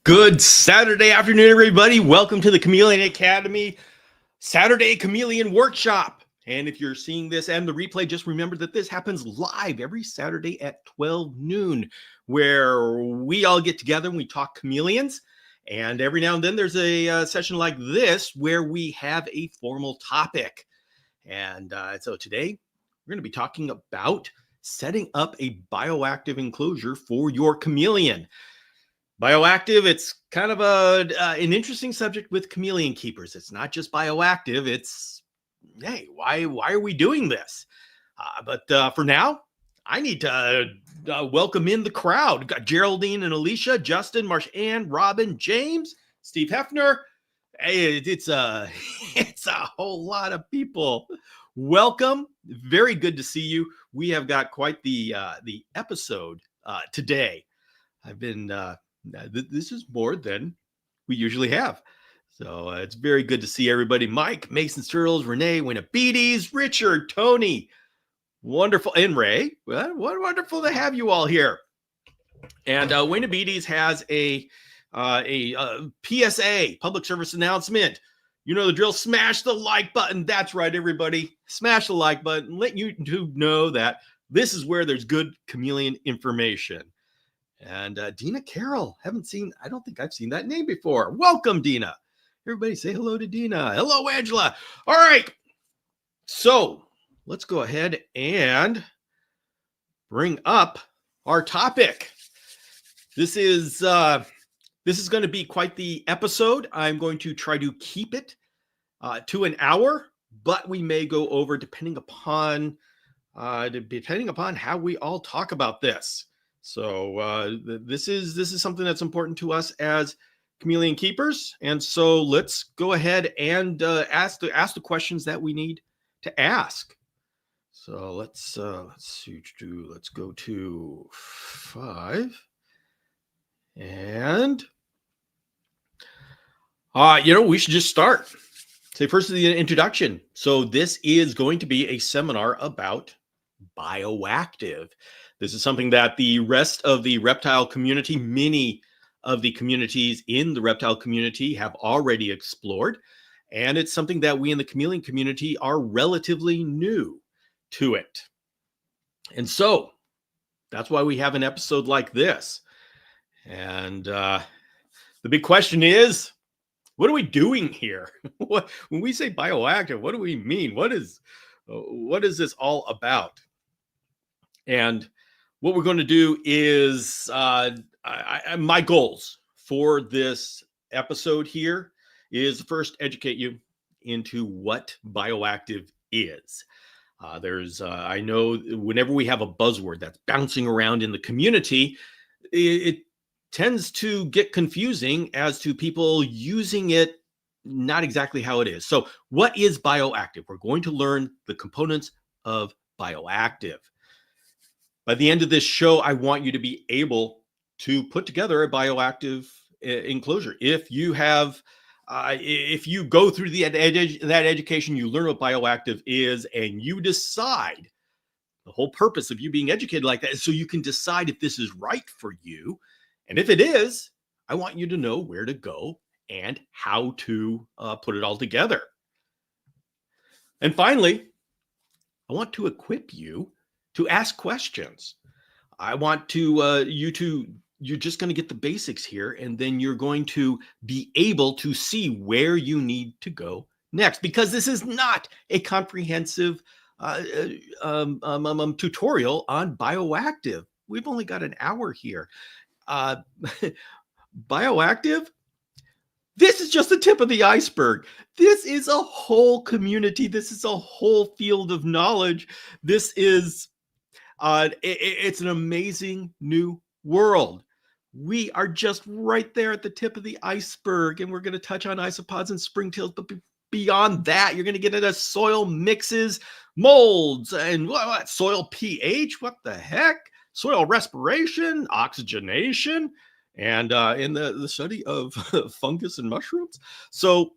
Good Saturday afternoon, everybody. Welcome to the Chameleon Academy Saturday Chameleon Workshop. And if you're seeing this and the replay, just remember that this happens live every Saturday at 12 noon, where we all get together and we talk chameleons. And every now and then there's a session like this where we have a formal topic. And so today we're going to be talking about setting up a bioactive enclosure for your chameleon. BioActive, it's kind of an interesting subject with chameleon keepers. It's not just BioActive. It's, hey, why are we doing this? But for now, I need to welcome in the crowd. We've got Geraldine and Alicia, Justin, Marsh-Ann, Robin, James, Steve Hefner. Hey, it's a whole lot of people. Welcome. Very good to see you. We have got quite the episode today. I've been... this is more than we usually have. So it's very good to see everybody. Mike, Mason Sturles, Renee, Winnabedes, Richard, Tony. Wonderful. And Ray. Well, wonderful to have you all here. And Winnabedes has a PSA, public service announcement. You know the drill. Smash the like button. That's right, everybody. Smash the like button. Let you know that this is where there's good chameleon information. And Dina Carroll, I don't think I've seen that name before. Welcome, Dina. Everybody say hello to Dina. Hello, Angela. All right. So let's go ahead and bring up our topic. This is going to be quite the episode. I'm going to try to keep it to an hour, but we may go over depending upon how we all talk about this. So this is something that's important to us as chameleon keepers, and so let's go ahead and ask the questions that we need to ask. So let's go to 5, and we should just start. Say first the introduction. So this is going to be a seminar about BioActive. This is something that the rest of the reptile community, many of the communities in the reptile community have already explored. And it's something that we in the chameleon community are relatively new to it. And so that's why we have an episode like this. And the big question is, what are we doing here? When we say BioActive, what do we mean? What is this all about? And what we're going to do is my goals for this episode here is first educate you into what BioActive is. I know whenever we have a buzzword that's bouncing around in the community, it tends to get confusing as to people using it not exactly how it is. So what is BioActive? We're going to learn the components of BioActive. By the end of this show, I want you to be able to put together a bioactive enclosure. If you go through that education, you learn what bioactive is, and you decide, the whole purpose of you being educated like that is so you can decide if this is right for you. And if it is, I want you to know where to go and how to put it all together. And finally, I want to equip you to ask questions. I want you're just going to get the basics here, and then you're going to be able to see where you need to go next, because this is not a comprehensive tutorial on BioActive. We've only got an hour here. BioActive, this is just the tip of the iceberg. This is a whole community. This is a whole field of knowledge. This is it's an amazing new world. We are just right there at the tip of the iceberg, and we're going to touch on isopods and springtails, but beyond that, you're going to get into soil mixes, molds, and what soil pH, what the heck, soil respiration, oxygenation, and in the study of fungus and mushrooms. So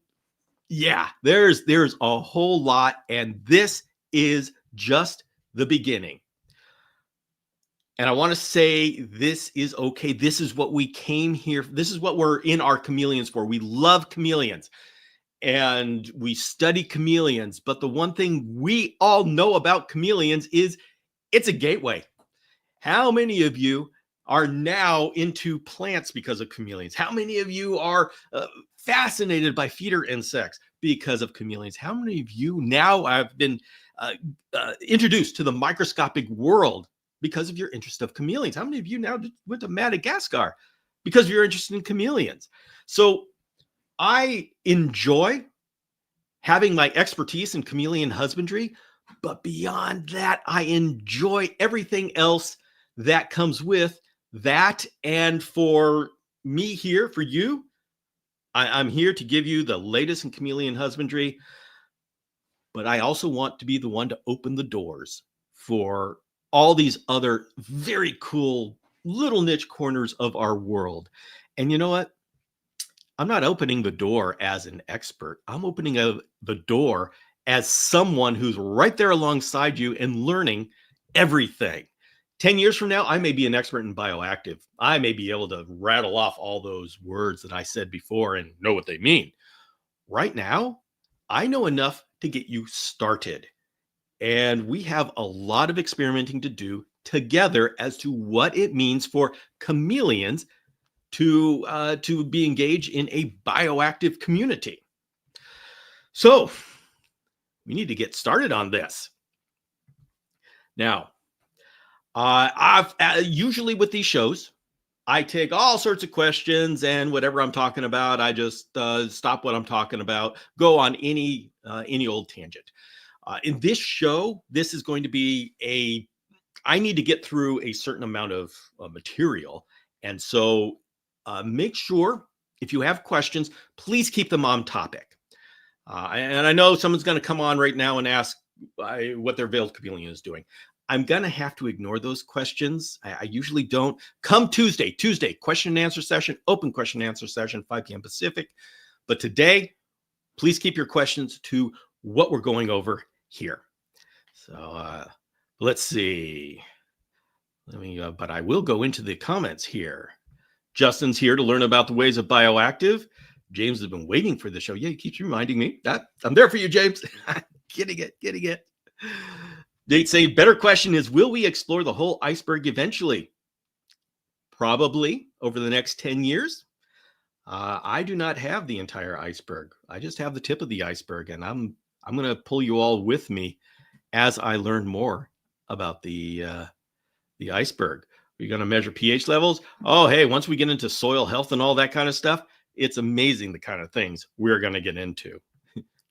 yeah, there's a whole lot, and this is just the beginning. And I want to say this is okay. This is what we came here. This is what we're in our chameleons for. We love chameleons and we study chameleons. But the one thing we all know about chameleons is it's a gateway. How many of you are now into plants because of chameleons? How many of you are fascinated by feeder insects because of chameleons? How many of you now have been introduced to the microscopic world because of your interest of chameleons? How many of you now went to Madagascar because of your interest in chameleons? So I enjoy having my expertise in chameleon husbandry, but beyond that, I enjoy everything else that comes with that. And for me here, for you, I'm here to give you the latest in chameleon husbandry, but I also want to be the one to open the doors for all these other very cool little niche corners of our world. And you know what? I'm not opening the door as an expert. I'm opening the door as someone who's right there alongside you and learning everything. 10 years from now, I may be an expert in BioActive. I may be able to rattle off all those words that I said before and know what they mean. Right now, I know enough to get you started. And we have a lot of experimenting to do together as to what it means for chameleons to be engaged in a bioactive community. So we need to get started on this. Now, I've usually with these shows, I take all sorts of questions and whatever I'm talking about, I just stop what I'm talking about, go on any old tangent. In this show, this is going to be I need to get through a certain amount of material. And so make sure if you have questions, please keep them on topic. And I know someone's going to come on right now and ask what their veiled chameleon is doing. I'm going to have to ignore those questions. I usually don't. Come Tuesday, question and answer session, open question and answer session, 5 p.m. Pacific. But today, please keep your questions to what we're going over here. So let's see. But I will go into the comments here. Justin's here to learn about the ways of BioActive. James has been waiting for the show. Yeah, he keeps reminding me that I'm there for you, James. Getting it. They'd say, better question is, will we explore the whole iceberg eventually? Probably over the next 10 years. I do not have the entire iceberg. I just have the tip of the iceberg, and I'm going to pull you all with me as I learn more about the iceberg. We're going to measure pH levels. Oh, hey, once we get into soil health and all that kind of stuff, it's amazing the kind of things we're going to get into.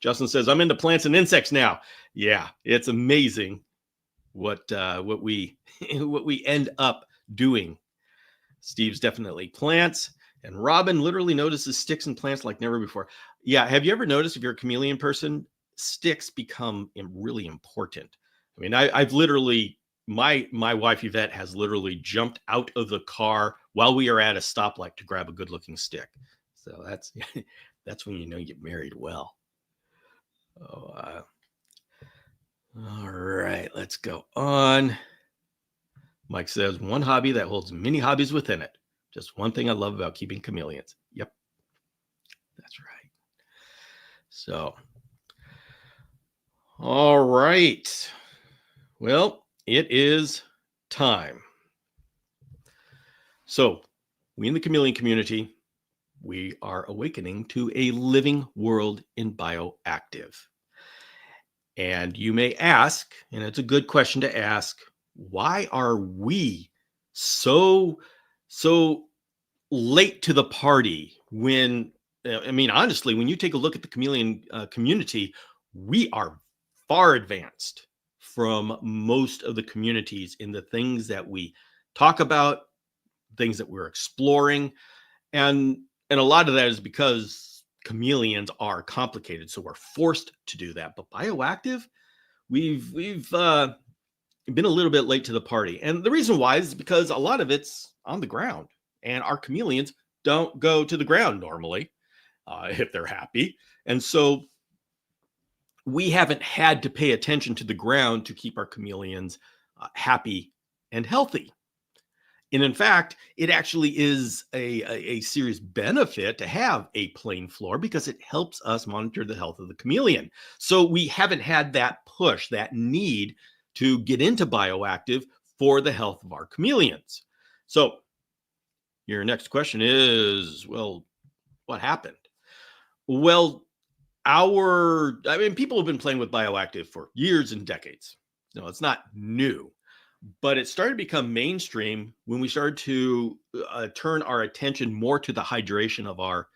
Justin says, I'm into plants and insects now. Yeah, it's amazing what we end up doing. Steve's definitely plants. And Robin literally notices sticks and plants like never before. Yeah, have you ever noticed if you're a chameleon person, sticks become really important? I mean, I've literally, my wife Yvette has literally jumped out of the car while we are at a stoplight to grab a good looking stick. So that's when you know you get married well. All right, let's go on. Mike says, one hobby that holds many hobbies within it. Just one thing I love about keeping chameleons. Yep, that's right. So, all right. Well, it is time. So, we in the chameleon community, we are awakening to a living world in BioActive. And you may ask, and it's a good question to ask, why are we so late to the party when, I mean, honestly, when you take a look at the chameleon community, we are far advanced from most of the communities in the things that we talk about, things that we're exploring. And a lot of that is because chameleons are complicated, so we're forced to do that. But BioActive, we've been a little bit late to the party, and the reason why is because a lot of it's on the ground, and our chameleons don't go to the ground normally if they're happy, and so we haven't had to pay attention to the ground to keep our chameleons happy and healthy. And in fact, it actually is a serious benefit to have a plain floor because it helps us monitor the health of the chameleon. So we haven't had that push, that need to get into BioActive for the health of our chameleons. So your next question is, well, what happened? Well, people have been playing with BioActive for years and decades. No, it's not new. But it started to become mainstream when we started to turn our attention more to the hydration of our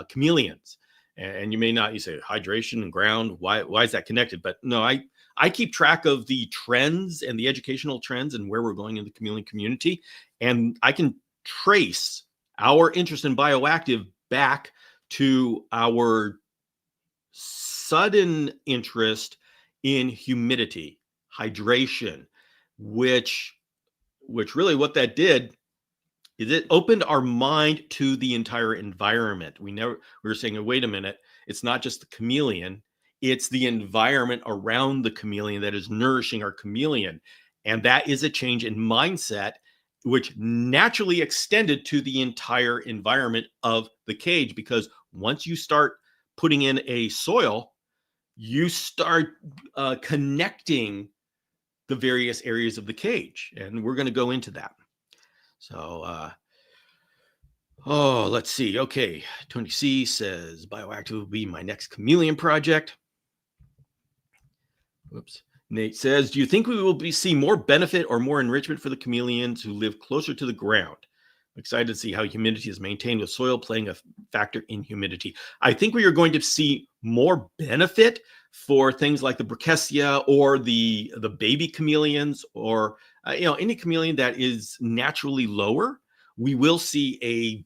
chameleons. And you say hydration and ground. Why is that connected? But no, I keep track of the trends and the educational trends and where we're going in the chameleon community. And I can trace our interest in BioActive back to our sudden interest in humidity, hydration, which really what that did is it opened our mind to the entire environment. We were saying, wait a minute, it's not just the chameleon, it's the environment around the chameleon that is nourishing our chameleon. And that is a change in mindset, which naturally extended to the entire environment of the cage, because once you start putting in a soil, you start connecting the various areas of the cage. And we're going to go into that. So, let's see. Okay. Tony C says BioActive will be my next chameleon project. Whoops. Nate says, do you think we will see more benefit or more enrichment for the chameleons who live closer to the ground? I'm excited to see how humidity is maintained with soil playing a factor in humidity. I think we are going to see more benefit for things like the Brachysia or the baby chameleons, or any chameleon that is naturally lower. We will see a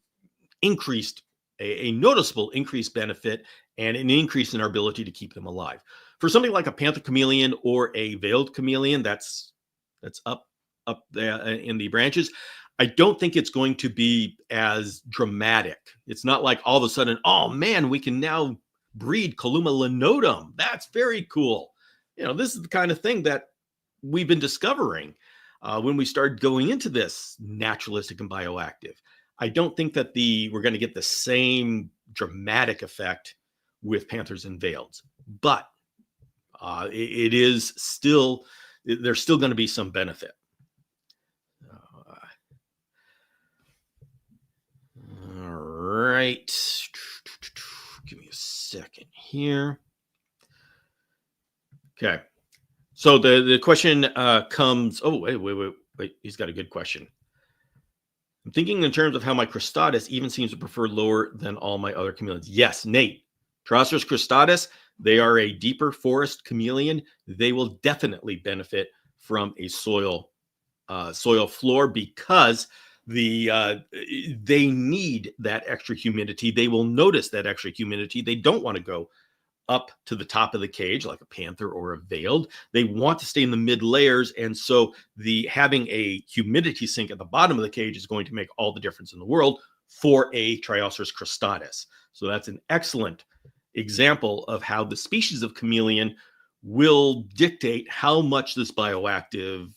noticeable increased benefit and an increase in our ability to keep them alive. For something like a panther chameleon or a veiled chameleon that's up there in the branches, I don't think it's going to be as dramatic. It's not like all of a sudden, oh man, we can now breed Columa linotum. That's very cool. This is the kind of thing that we've been discovering when we started going into this naturalistic and BioActive. I don't think that we're going to get the same dramatic effect with panthers and veileds, but there's still going to be some benefit. All right. Give me a second here. Okay. So the question comes. Oh, wait. He's got a good question. I'm thinking in terms of how my cristatus even seems to prefer lower than all my other chameleons. Yes, Nate. Triceratops cristatus, they are a deeper forest chameleon. They will definitely benefit from a soil floor because they need that extra humidity. They will notice that extra humidity. They don't want to go up to the top of the cage like a panther or a veiled. They want to stay in the mid layers, and so having a humidity sink at the bottom of the cage is going to make all the difference in the world for a Triceratops cristatus. So that's an excellent example of how the species of chameleon will dictate how much this BioActive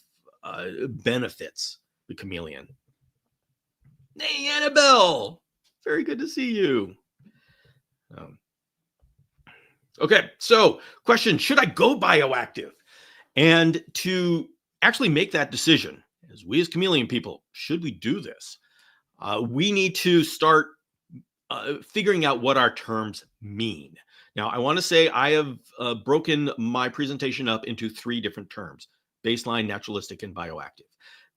benefits the chameleon. Hey, Annabelle, very good to see you. Okay, so question, should I go BioActive? And to actually make that decision, as we as chameleon people, should we do this? We need to start figuring out what our terms mean. Now, I want to say I have broken my presentation up into 3 different terms: baseline, naturalistic, and BioActive.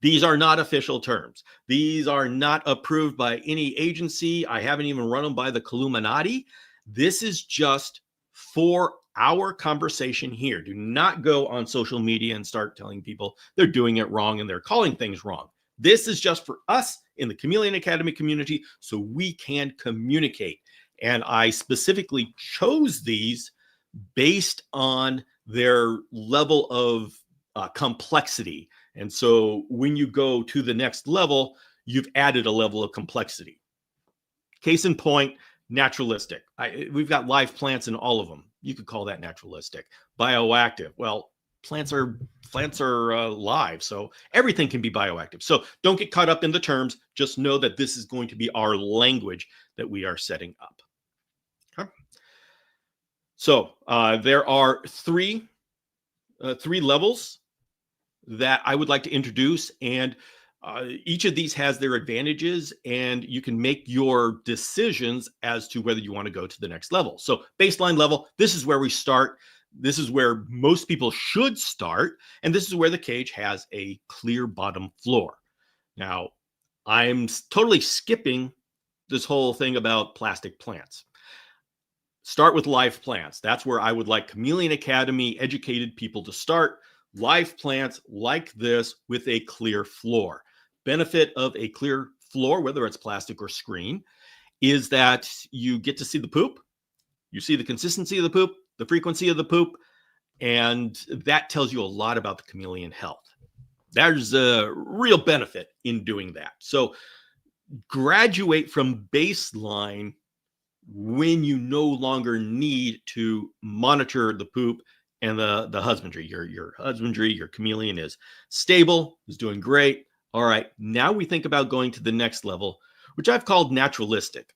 These are not official terms. These are not approved by any agency. I haven't even run them by the Illuminati. This is just for our conversation here. Do not go on social media and start telling people they're doing it wrong and they're calling things wrong. This is just for us in the Chameleon Academy community so we can communicate. And I specifically chose these based on their level of complexity. And so when you go to the next level, you've added a level of complexity. Case in point, naturalistic. We've got live plants in all of them. You could call that naturalistic. BioActive. Well, plants are live, so everything can be bioactive. So don't get caught up in the terms. Just know that this is going to be our language that we are setting up. Okay. So there are three levels that I would like to introduce, and each of these has their advantages, and you can make your decisions as to whether you want to go to the next level. So baseline level, this is where we start. This is where most people should start, and this is where the cage has a clear bottom floor. Now, I'm totally skipping this whole thing about plastic plants. Start with live plants. That's where I would like Chameleon Academy educated people to start. Live plants like this with a clear floor. Benefit of a clear floor, whether it's plastic or screen, is that you get to see the poop. You see the consistency of the poop, the frequency of the poop, and that tells you a lot about the chameleon health. There's a real benefit in doing that. So graduate from baseline when you no longer need to monitor the poop and the husbandry. Your husbandry, your chameleon is stable, is doing great. All right, now we think about going to the next level, which I've called naturalistic.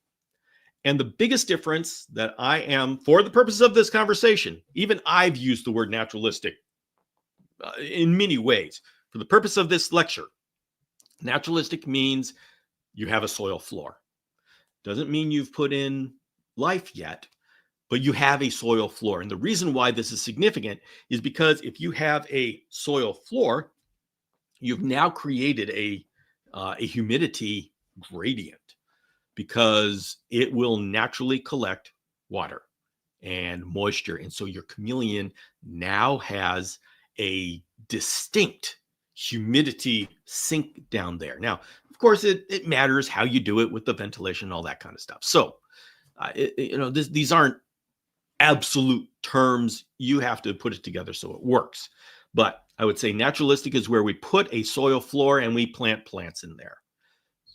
And the biggest difference that I am, for the purposes of this conversation, even I've used the word naturalistic in many ways. For the purpose of this lecture, naturalistic means you have a soil floor. Doesn't mean you've put in life yet, but you have a soil floor. And the reason why this is significant is because if you have a soil floor, you've now created a humidity gradient, because it will naturally collect water and moisture. And so your chameleon now has a distinct humidity sink down there. Now, of course, it matters how you do it with the ventilation and all that kind of stuff. So, these aren't absolute terms. You have to put it together so it works. But I would say naturalistic is where we put a soil floor and we plant plants in there.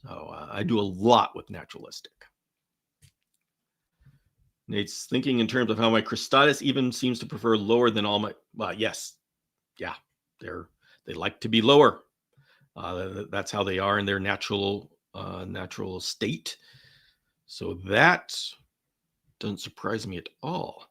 So I do a lot with naturalistic. Nate's thinking in terms of how my cristatus even seems to prefer lower than all my. Well, yes, yeah, they like to be lower. That's how they are in their natural state. So that doesn't surprise me at all.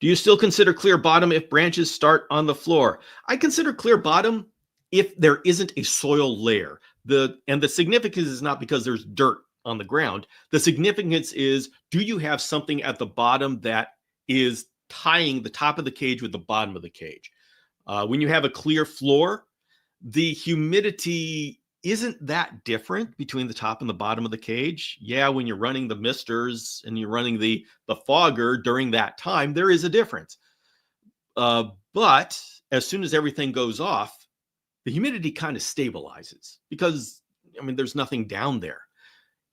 Do you still consider clear bottom if branches start on the floor? I consider clear bottom if there isn't a soil layer. The significance is not because there's dirt on the ground. The significance is, do you have something at the bottom that is tying the top of the cage with the bottom of the cage? When you have a clear floor, the humidity isn't that different between the top and the bottom of the cage. Yeah, when you're running the misters and you're running the fogger during that time, there is a difference. But as soon as everything goes off, the humidity kind of stabilizes because, there's nothing down there.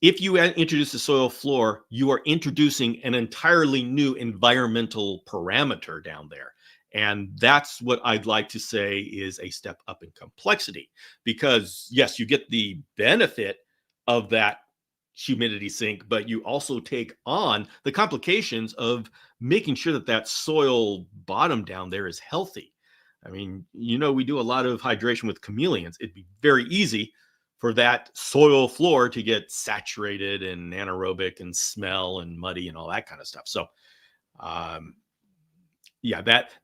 If you introduce a soil floor, you are introducing an entirely new environmental parameter down there. And that's what I'd like to say is a step up in complexity, because yes, you get the benefit of that humidity sink, but you also take on the complications of making sure that soil bottom down there is healthy. We do a lot of hydration with chameleons. It'd be very easy for that soil floor to get saturated and anaerobic and smell and muddy and all that kind of stuff. So,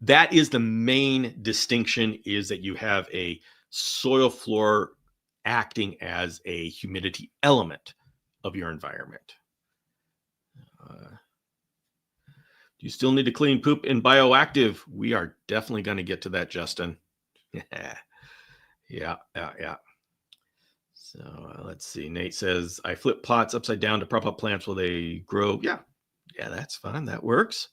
that is the main distinction, is that you have a soil floor acting as a humidity element of your environment. Do you still need to clean poop in BioActive? We are definitely going to get to that, Justin. Yeah. So let's see. Nate says, I flip pots upside down to prop up plants while they grow. Yeah, that's fine. That works.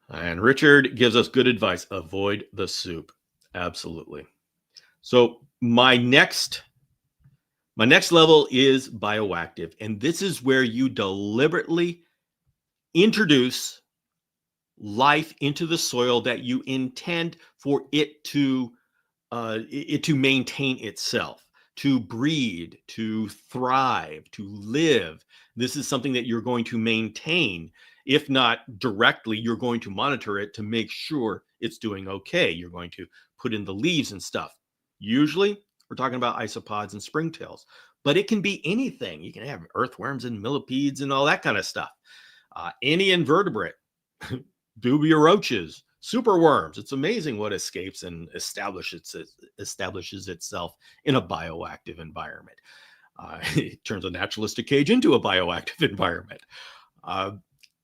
And Richard gives us good advice. Avoid the soup. Absolutely. So my next level is BioActive. And this is where you deliberately introduce life into the soil that you intend for it to maintain itself, to breed, to thrive, to live. This is something that you're going to maintain. If not directly, you're going to monitor it to make sure it's doing okay. You're going to put in the leaves and stuff. Usually, we're talking about isopods and springtails, but it can be anything. You can have earthworms and millipedes and all that kind of stuff. Any invertebrate, dubia roaches, superworms. It's amazing what escapes and establishes itself in a bioactive environment. It turns a naturalistic cage into a bioactive environment.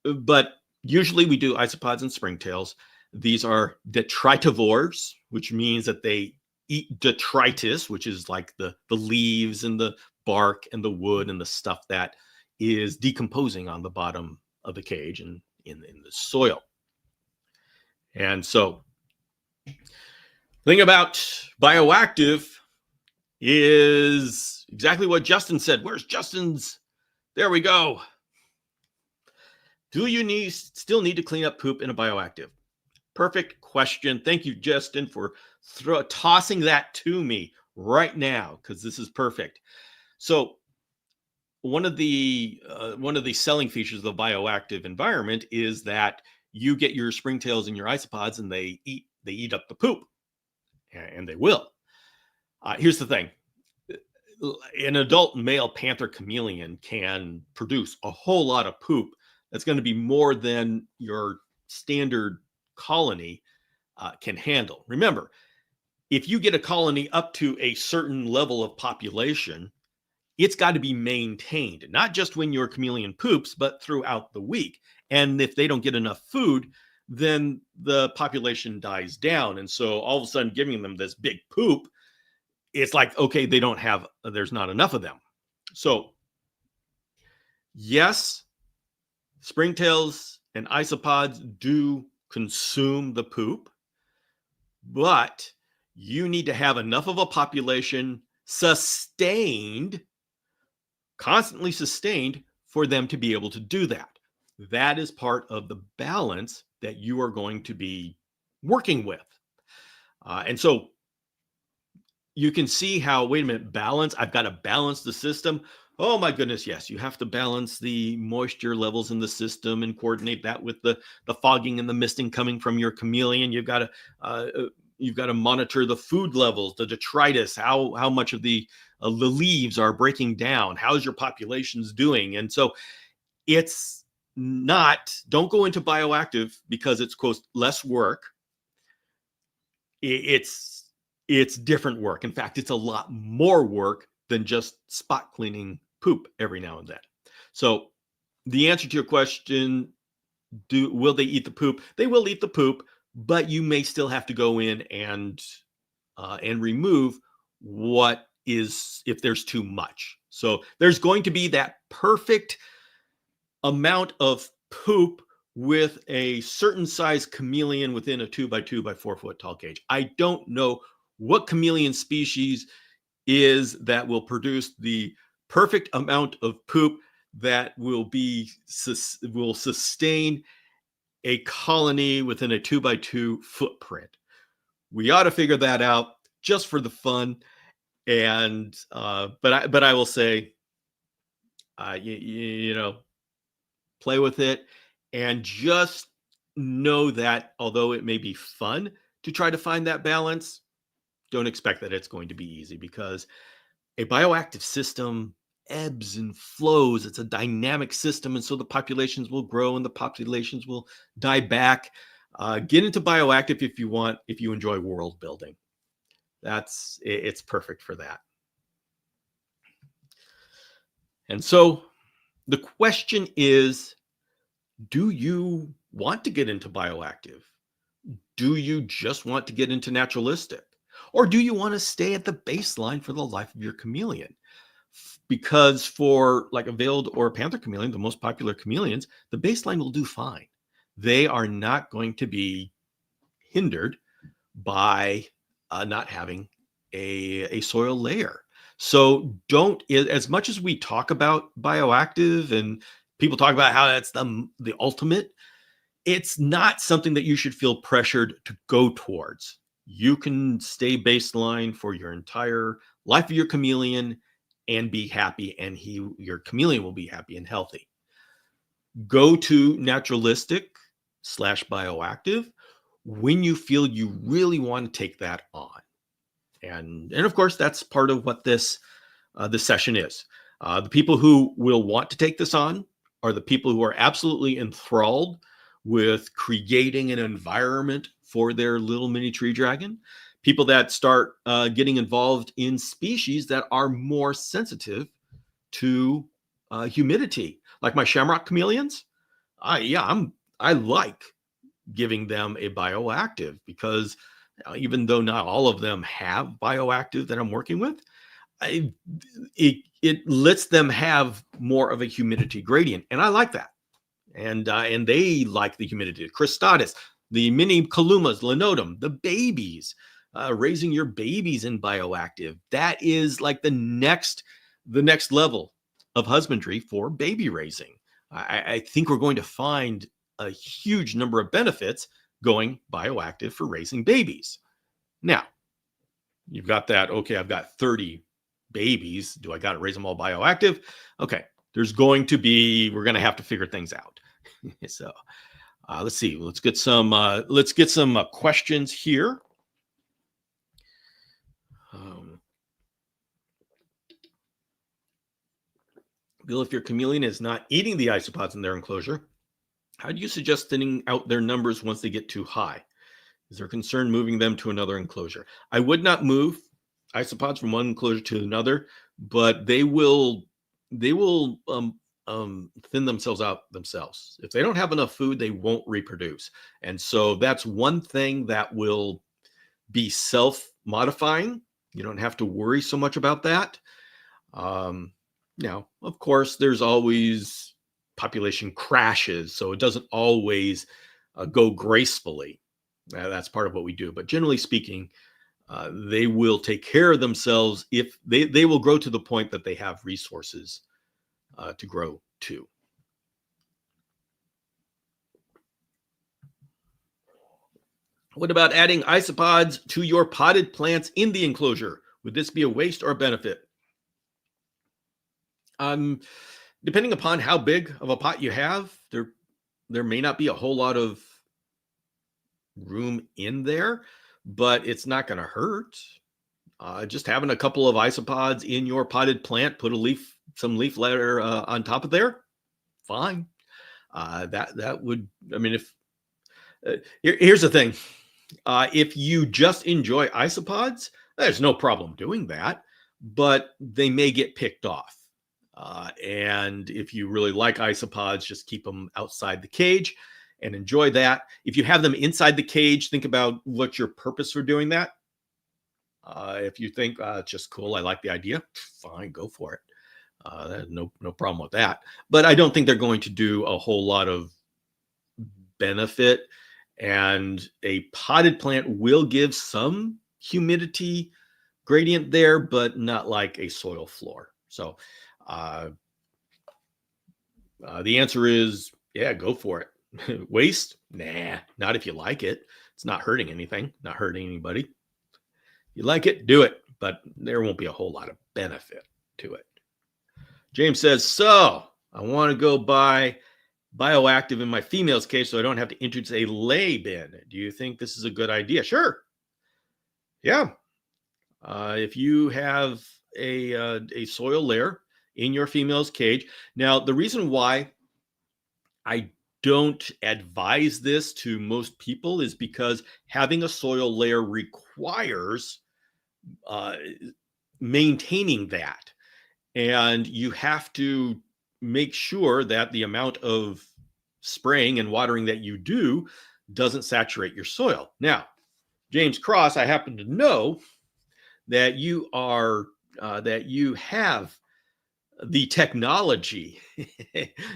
But usually we do isopods and springtails. These are detritivores, which means that they eat detritus, which is like the leaves and the bark and the wood and the stuff that is decomposing on the bottom of the cage and in the soil. And so the thing about bioactive is exactly what Justin said. Where's Justin's? There we go. Do you still need to clean up poop in a bioactive? Perfect question. Thank you, Justin, for tossing that to me right now, because this is perfect. So one of the selling features of the bioactive environment is that you get your springtails and your isopods, and they eat up the poop, and they will. Here's the thing. An adult male panther chameleon can produce a whole lot of poop that's going to be more than your standard colony can handle. Remember, if you get a colony up to a certain level of population, it's got to be maintained, not just when your chameleon poops, but throughout the week. And if they don't get enough food, then the population dies down. And so all of a sudden giving them this big poop, it's like, okay, there's not enough of them. So yes, springtails and isopods do consume the poop, but you need to have enough of a population constantly sustained for them to be able to do that. That is part of the balance that you are going to be working with. And so you can see how, wait a minute, balance, I've got to balance the system. Oh my goodness, yes, you have to balance the moisture levels in the system and coordinate that with the fogging and the misting coming from your chameleon. You've got to monitor the food levels, the detritus, how much of the leaves are breaking down, how's your populations doing. And so it's not, don't go into bioactive because it's, quote, less work. It's different work. In fact, it's a lot more work than just spot cleaning poop every now and then. So the answer to your question, will they eat the poop? They will eat the poop, but you may still have to go in and remove what is, if there's too much. So there's going to be that perfect amount of poop with a certain size chameleon within a 2x2 by 4 foot tall cage. I don't know what chameleon species is that will produce the perfect amount of poop that will sustain a colony within a 2x2 footprint. We ought to figure that out just for the fun. And but I will say, you know, play with it and just know that although it may be fun to try to find that balance, don't expect that it's going to be easy, because a bioactive system ebbs and flows. It's a dynamic system. And so the populations will grow and the populations will die back. Get into bioactive if you want, if you enjoy world building. It's perfect for that. And so the question is, do you want to get into bioactive? Do you just want to get into naturalistic? Or do you want to stay at the baseline for the life of your chameleon? Because for like a veiled or a panther chameleon, the most popular chameleons, the baseline will do fine. They are not going to be hindered by not having a soil layer. So don't, as much as we talk about bioactive and people talk about how that's the ultimate, it's not something that you should feel pressured to go towards. You can stay baseline for your entire life of your chameleon and be happy, and your chameleon will be happy and healthy. Go to naturalistic/bioactive when you feel you really want to take that on. And of course, that's part of what this session is. The people who will want to take this on are the people who are absolutely enthralled with creating an environment for their little mini tree dragon. People that start getting involved in species that are more sensitive to humidity, like my Shamrock Chameleons. I like giving them a BioActive because even though not all of them have BioActive that I'm working with, it lets them have more of a humidity gradient, and I like that. And they like the humidity. Cristatus, the mini Calumas, Linotum, the babies, raising your babies in BioActive. That is like the next level of husbandry for baby raising. I think we're going to find a huge number of benefits going BioActive for raising babies. Now, you've got that. Okay, I've got 30 babies. Do I got to raise them all BioActive? Okay, we're going to have to figure things out. So let's see. Let's get some questions here. Bill, if your chameleon is not eating the isopods in their enclosure, how do you suggest thinning out their numbers once they get too high? Is there concern moving them to another enclosure? I would not move isopods from one enclosure to another, but they will thin themselves out themselves. If they don't have enough food, they won't reproduce. And so that's one thing that will be self-modifying. You don't have to worry so much about that. Now, of course, there's always population crashes, so it doesn't always go gracefully. That's part of what we do. But generally speaking, they will take care of themselves if they will grow to the point that they have resources to grow to. What about adding isopods to your potted plants in the enclosure? Would this be a waste or a benefit? Depending upon how big of a pot you have, there may not be a whole lot of room in there, but it's not going to hurt. Just having a couple of isopods in your potted plant, put some leaf litter on top of there, fine. That would, I mean, if here's the thing, if you just enjoy isopods, there's no problem doing that, but they may get picked off. And if you really like isopods, just keep them outside the cage and enjoy that. If you have them inside the cage, think about what's your purpose for doing that. If you think it's just cool, I like the idea, fine, go for it. No problem with that. But I don't think they're going to do a whole lot of benefit. And a potted plant will give some humidity gradient there, but not like a soil floor. So the answer is, yeah, go for it. Waste? Nah, not if you like it. It's not hurting anything, not hurting anybody. You like it, do it, but there won't be a whole lot of benefit to it. James says, so I want to go buy BioActive in my female's cage so I don't have to introduce a lay bin. Do you think this is a good idea? Sure. Yeah. If you have a soil layer in your female's cage. Now, the reason why I don't advise this to most people is because having a soil layer requires maintaining that. And you have to make sure that the amount of spraying and watering that you do doesn't saturate your soil. Now, James Cross, I happen to know that you have the technology.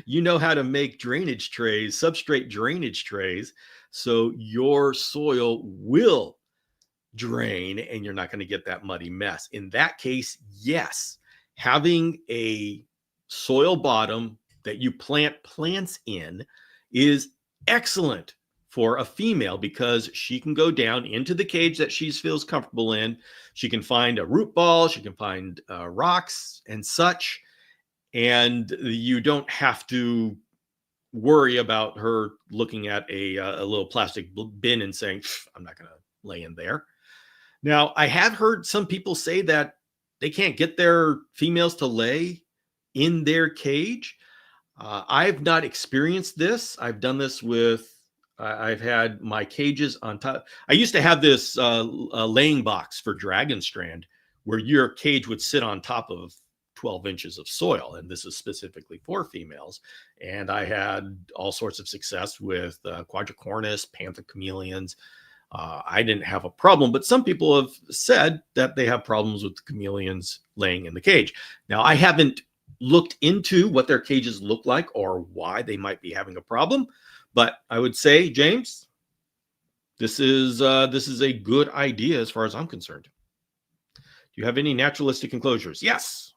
You know how to make drainage trays, substrate drainage trays, so your soil will drain and you're not going to get that muddy mess. In that case, yes, having a soil bottom that you plant plants in is excellent for a female because she can go down into the cage that she feels comfortable in. She can find a root ball, she can find rocks and such, and you don't have to worry about her looking at a little plastic bin and saying, I'm not going to lay in there. Now, I have heard some people say that they can't get their females to lay in their cage. I've not experienced this. I've done this with, I've had my cages on top. I used to have this laying box for dragon strand where your cage would sit on top of 12 inches of soil. And this is specifically for females. And I had all sorts of success with quadricornis, panther chameleons. I didn't have a problem, but some people have said that they have problems with the chameleons laying in the cage. Now, I haven't looked into what their cages look like or why they might be having a problem, but I would say, James, this is a good idea as far as I'm concerned. Do you have any naturalistic enclosures? Yes.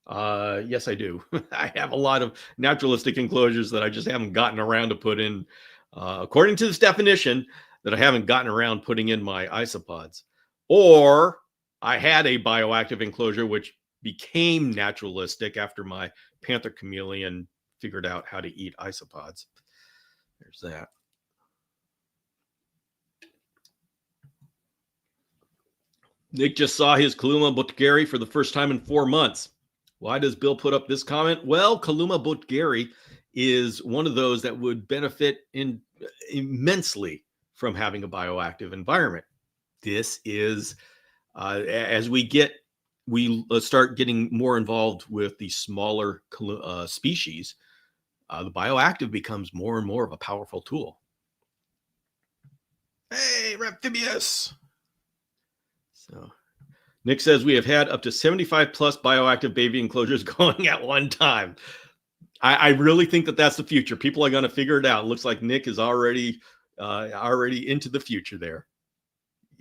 Yes, I do. I have a lot of naturalistic enclosures that I just haven't gotten around to put in, according to this definition, that I haven't gotten around putting in my isopods. Or I had a bioactive enclosure, which became naturalistic after my panther chameleon figured out how to eat isopods. There's that. Nick just saw his Kaluma Butgeri for the first time in 4 months. Why does Bill put up this comment? Well, Kaluma Butgeri is one of those that would benefit immensely from having a bioactive environment. This is, as we start getting more involved with the smaller species, the bioactive becomes more and more of a powerful tool. Hey, Reptibius. So Nick says we have had up to 75 plus bioactive baby enclosures going at one time. I really think that that's the future. People are going to figure it out. It looks like Nick is already into the future there.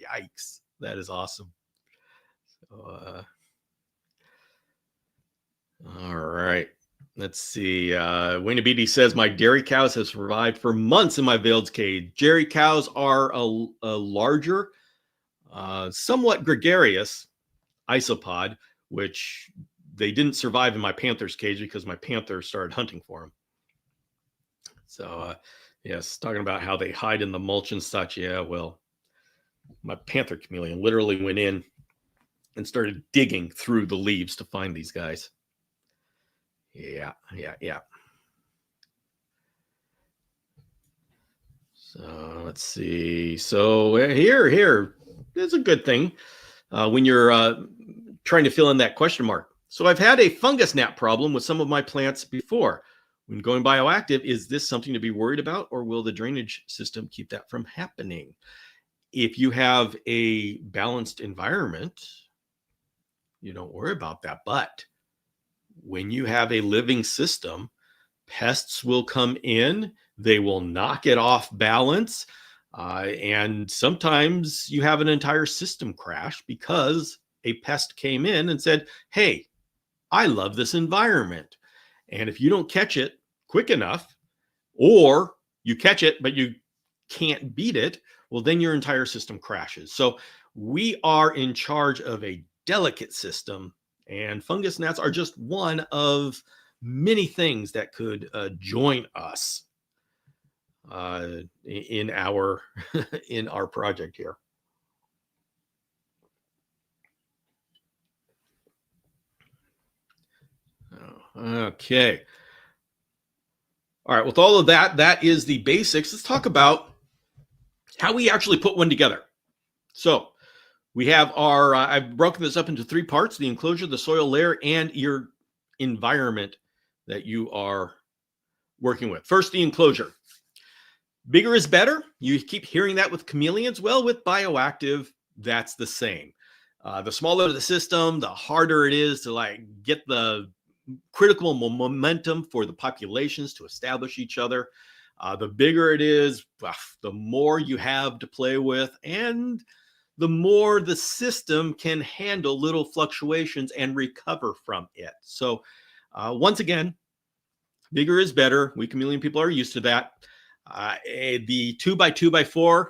Yikes. That is awesome. So, all right. Let's see. Wayne Beatty says my dairy cows have survived for months in my Veil's cage. Dairy cows are a larger, somewhat gregarious isopod, which they didn't survive in my panther's cage because my panther started hunting for them. So, yes, talking about how they hide in the mulch and such. Yeah, well, my panther chameleon literally went in and started digging through the leaves to find these guys. Yeah. So let's see. So here, it's a good thing when you're trying to fill in that question mark. So I've had a fungus gnat problem with some of my plants before. When going bioactive, is this something to be worried about, or will the drainage system keep that from happening? If you have a balanced environment, you don't worry about that. But when you have a living system, pests will come in, they will knock it off balance, and sometimes you have an entire system crash because a pest came in and said, hey, I love this environment. And if you don't catch it quick enough, or you catch it, but you can't beat it, well, then your entire system crashes. So we are in charge of a delicate system, and fungus gnats are just one of many things that could join us in our in our project here. Okay. All right. With all of that, that is the basics. Let's talk about how we actually put one together. So we have our, I've broken this up into 3 parts: the enclosure, the soil layer, and your environment that you are working with. First, the enclosure. Bigger is better. You keep hearing that with chameleons. Well, with bioactive, that's the same. The smaller the system, the harder it is to get the critical momentum for the populations to establish each other. The bigger it is, the more you have to play with, and the more the system can handle little fluctuations and recover from it. So once again, bigger is better. We chameleon people are used to that. The 2x2x4,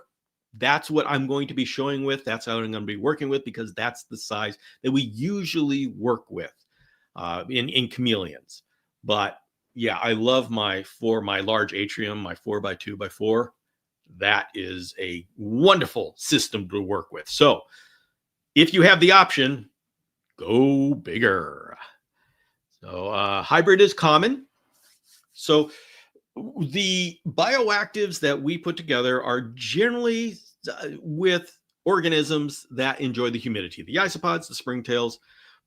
that's what I'm going to be showing with. That's how I'm going to be working with, because that's the size that we usually work with in chameleons. But yeah, I love my large atrium, my 4x2x4. That is a wonderful system to work with. So if you have the option, go bigger. So hybrid is common. So the bioactives that we put together are generally with organisms that enjoy the humidity, the isopods, the springtails,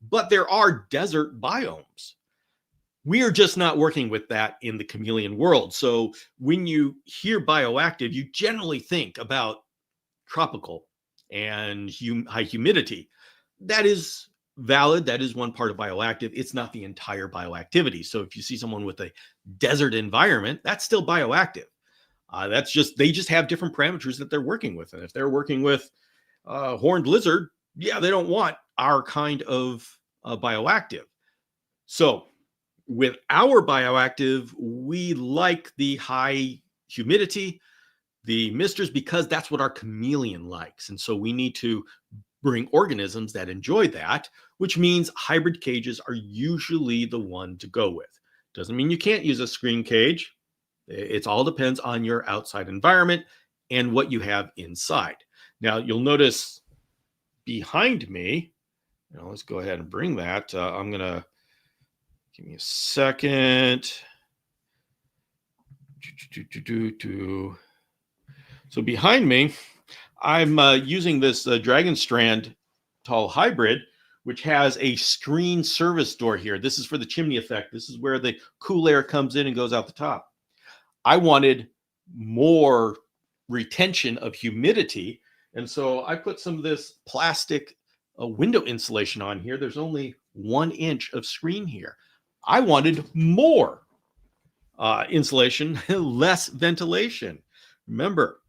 but there are desert biomes. We are just not working with that in the chameleon world. So when you hear bioactive, you generally think about tropical and high humidity. That is valid. That is one part of bioactive. It's not the entire bioactivity. So if you see someone with a desert environment, that's still bioactive. That's just, they just have different parameters that they're working with. And if they're working with horned lizard, yeah, they don't want our kind of bioactive. So with our bioactive, we like the high humidity, the misters, because that's what our chameleon likes. And so we need to bring organisms that enjoy that, which means hybrid cages are usually the one to go with. Doesn't mean you can't use a screen cage. It all depends on your outside environment and what you have inside. Now, you'll notice behind me, let's go ahead and bring that. I'm going to give me a second. So behind me, I'm using this Dragon Strand tall hybrid, which has a screen service door here. This is for the chimney effect. This is where the cool air comes in and goes out the top. I wanted more retention of humidity, and so I put some of this plastic window insulation on here. There's only 1 inch of screen here. I wanted more insulation, less ventilation. Remember,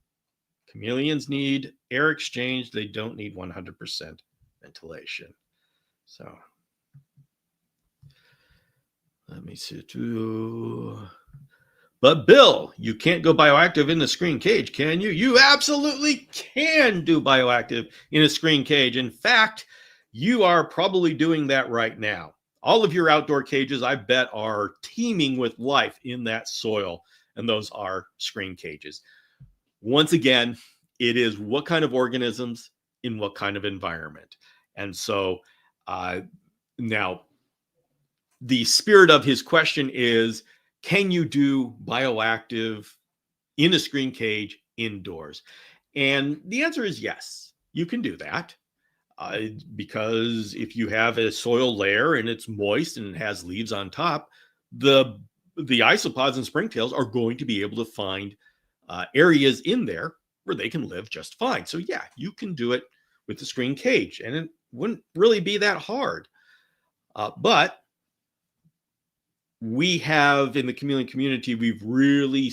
chameleons need air exchange. They don't need 100% ventilation. So let me see. But Bill, you can't go bioactive in the screen cage, can you? You absolutely can do bioactive in a screen cage. In fact, you are probably doing that right now. All of your outdoor cages, I bet, are teeming with life in that soil, and those are screen cages. Once again, it is what kind of organisms in what kind of environment. And so now the spirit of his question is, can you do bioactive in a screen cage indoors? And the answer is yes, you can do that. Because if you have a soil layer and it's moist and it has leaves on top, the isopods and springtails are going to be able to find areas in there where they can live just fine. So yeah, you can do it with the screen cage, and it wouldn't really be that hard. But we have, in the chameleon community, we've really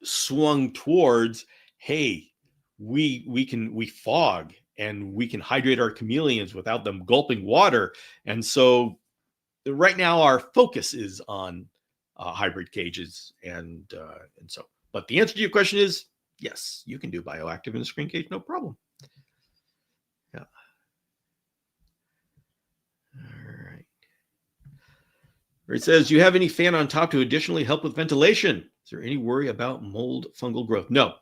swung towards, hey, we fog and we can hydrate our chameleons without them gulping water. And so right now our focus is on hybrid cages. And so, but the answer to your question is yes, you can do bioactive in a screen cage, no problem. Yeah. All right. Where it says, do you have any fan on top to additionally help with ventilation? Is there any worry about mold fungal growth? No,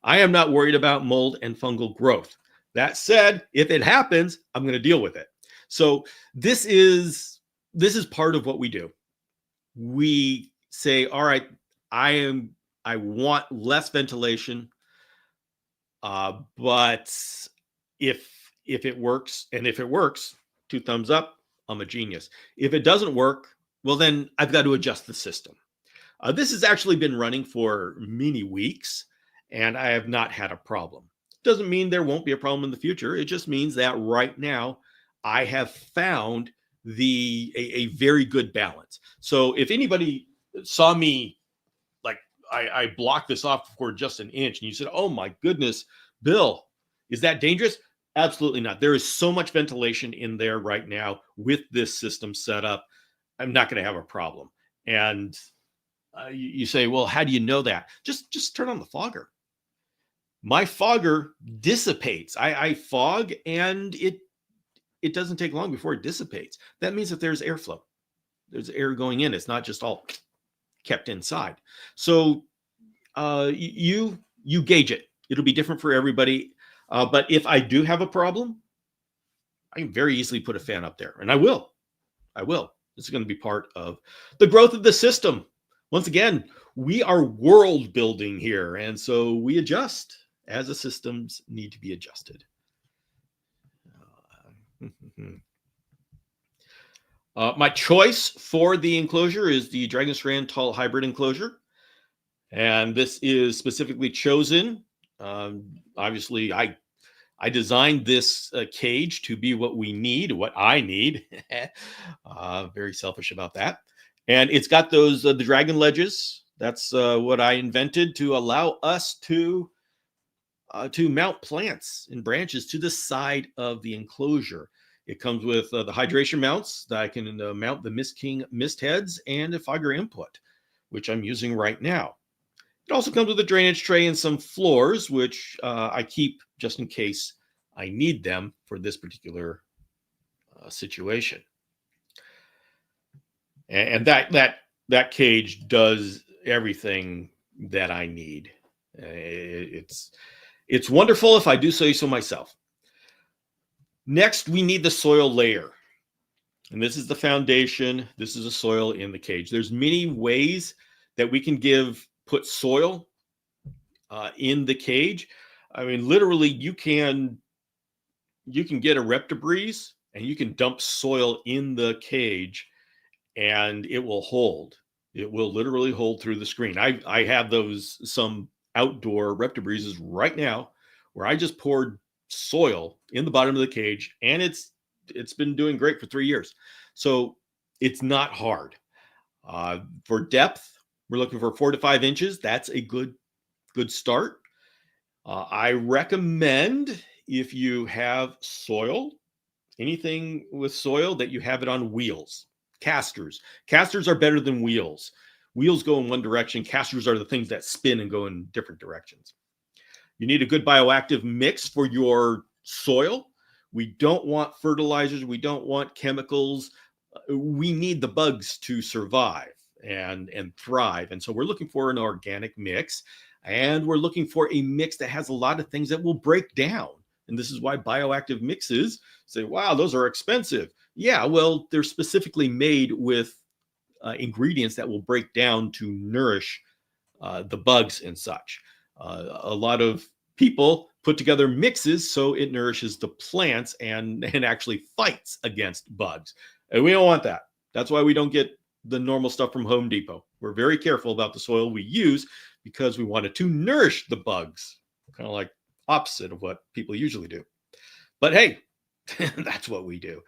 I am not worried about mold and fungal growth. That said, if it happens, I'm going to deal with it. So this is part of what we do. We say, all right, I want less ventilation, but if it works, and if it works, 2 thumbs up, I'm a genius. If it doesn't work, well, then I've got to adjust the system. This has actually been running for many weeks, and I have not had a problem. Doesn't mean there won't be a problem in the future. It just means that right now I have found a very good balance. So if anybody saw me, like I blocked this off for just an inch, and you said, oh my goodness, Bill, is that dangerous? Absolutely not. There is so much ventilation in there right now with this system set up. I'm not going to have a problem. And you say, well, how do you know that? Just turn on the fogger. My fogger dissipates. I fog, and it doesn't take long before it dissipates. That means that there's airflow. there's air going in. It's not just all kept inside. So you gauge it. It'll be different for everybody. But if I do have a problem, I can very easily put a fan up there, and I will. This is going to be part of the growth of the system. Once again, we are world building here, and so we adjust as the systems need to be adjusted. My choice for the enclosure is the Dragon Strand Tall Hybrid enclosure, and this is specifically chosen. Obviously, I designed this cage to be what we need, what I need. Very selfish about that. And it's got those the dragon ledges. That's what I invented to allow us to mount plants and branches to the side of the enclosure. It comes with the hydration mounts that I can mount the Mist King mist heads and a Fogger input, which I'm using right now. It also comes with a drainage tray and some floors, which I keep just in case I need them for this particular situation. And that cage does everything that I need. It's wonderful if I do say so myself. Next, we need the soil layer. And this is the foundation. This is the soil in the cage. There's many ways that we can put soil in the cage. I mean, literally, you can get a Reptibreeze and you can dump soil in the cage, and it will hold. It will literally hold through the screen. I have some outdoor Reptibreezes right now where I just poured soil in the bottom of the cage, and it's been doing great for 3 years. So it's not hard. For depth, we're looking for 4 to 5 inches. That's a good start. I recommend, if you have soil, anything with soil, that you have it on wheels. Casters are better than wheels. Wheels go in one direction. Casters are the things that spin and go in different directions. You need a good bioactive mix for your soil. We don't want fertilizers. We don't want chemicals. We need the bugs to survive and thrive. And so we're looking for an organic mix, and we're looking for a mix that has a lot of things that will break down. And this is why bioactive mixes say, wow, those are expensive. Yeah, well, they're specifically made with ingredients that will break down to nourish the bugs and such. A lot of people put together mixes so it nourishes the plants and actually fights against bugs. And we don't want that. That's why we don't get the normal stuff from Home Depot. We're very careful about the soil we use because we want it to nourish the bugs, kind of like opposite of what people usually do. But hey, that's what we do.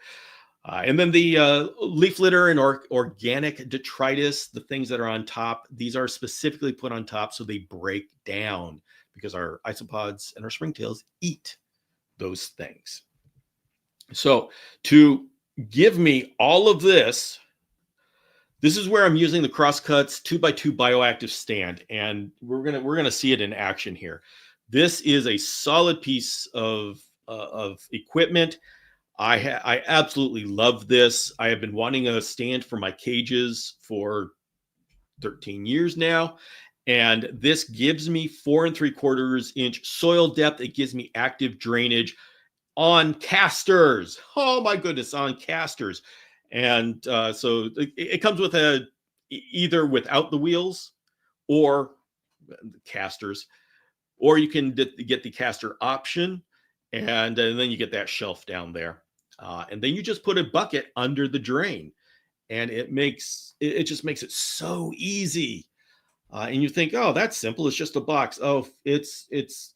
And then the leaf litter and organic detritus, the things that are on top, these are specifically put on top so they break down, because our isopods and our springtails eat those things. So to give me all of this, this is where I'm using the Crosscutts 2x2 BioActive stand, and we're gonna see it in action here. This is a solid piece of equipment. I absolutely love this. I have been wanting a stand for my cages for 13 years now. And this gives me 4 3/4 inch soil depth. It gives me active drainage on casters. Oh my goodness, on casters. And so it comes with either without the wheels or the casters, or you can get the caster option, and then you get that shelf down there. And then you just put a bucket under the drain, and it just makes it so easy. And you think, oh, that's simple. It's just a box. Oh, it's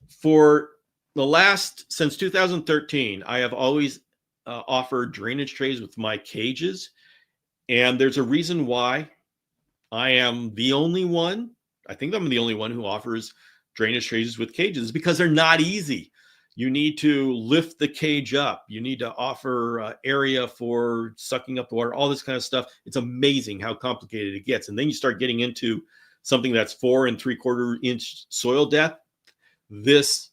for since 2013, I have always offered drainage trays with my cages. And there's a reason why I am the only one. I think I'm the only one who offers drainage trays with cages, because they're not easy. You need to lift the cage up. You need to offer area for sucking up the water, all this kind of stuff. It's amazing how complicated it gets. And then you start getting into something that's 4 3/4 inch soil depth. This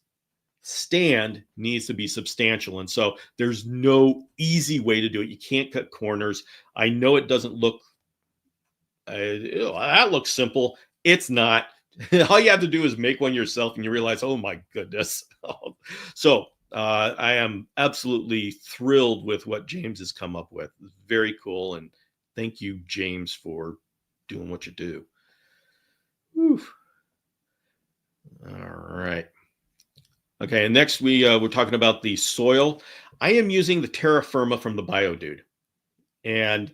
stand needs to be substantial. And so there's no easy way to do it. You can't cut corners. I know it doesn't look, that looks simple. It's not. All you have to do is make one yourself and you realize, oh my goodness. So I am absolutely thrilled with what James has come up with. It's very cool. And thank you, James, for doing what you do. Whew. All right. Okay, and next we're talking about the soil. I am using the Terra Firma from the BioDude. And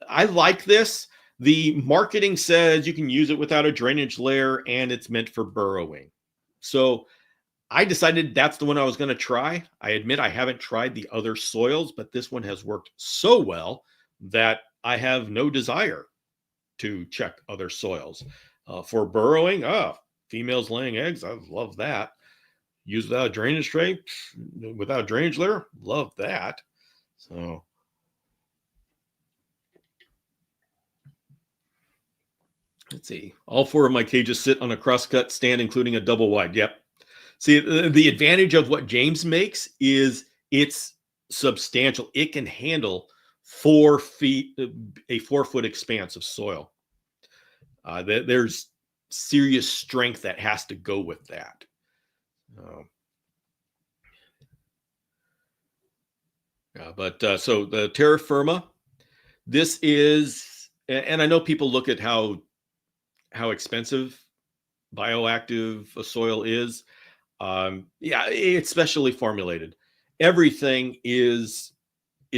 I like this. The marketing says you can use it without a drainage layer and it's meant for burrowing. So I decided that's the one I was going to try. I admit I haven't tried the other soils, but this one has worked so well that I have no desire to check other soils. For burrowing, females laying eggs, I love that. Use without a drainage tray, without a drainage layer, love that. So let's see. All 4 of my cages sit on a crosscut stand, including a double wide. Yep. See, the advantage of what James makes is it's substantial. It can handle 4 feet, a 4-foot expanse of soil. There's serious strength that has to go with that. So the Terra Firma, this is, and I know people look at how expensive BioActive a soil is. Yeah, it's specially formulated. Everything is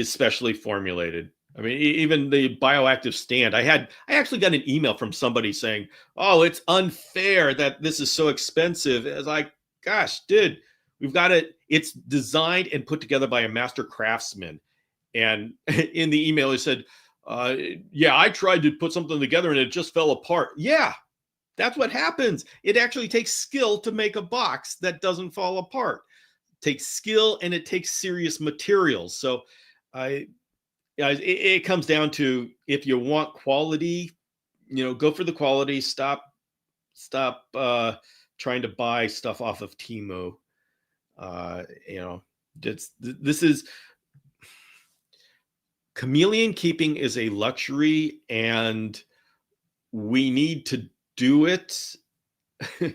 specially formulated. I mean, even the BioActive stand, I actually got an email from somebody saying, oh, it's unfair that this is so expensive. It's like, gosh, dude, we've got it. It's designed and put together by a master craftsman. And in the email, he said, yeah, I tried to put something together and it just fell apart. Yeah, that's what happens. It actually takes skill to make a box that doesn't fall apart. It takes skill and it takes serious materials. So it comes down to, if you want quality, go for the quality. Stop trying to buy stuff off of Temu. This is, chameleon keeping is a luxury and we need to do it. I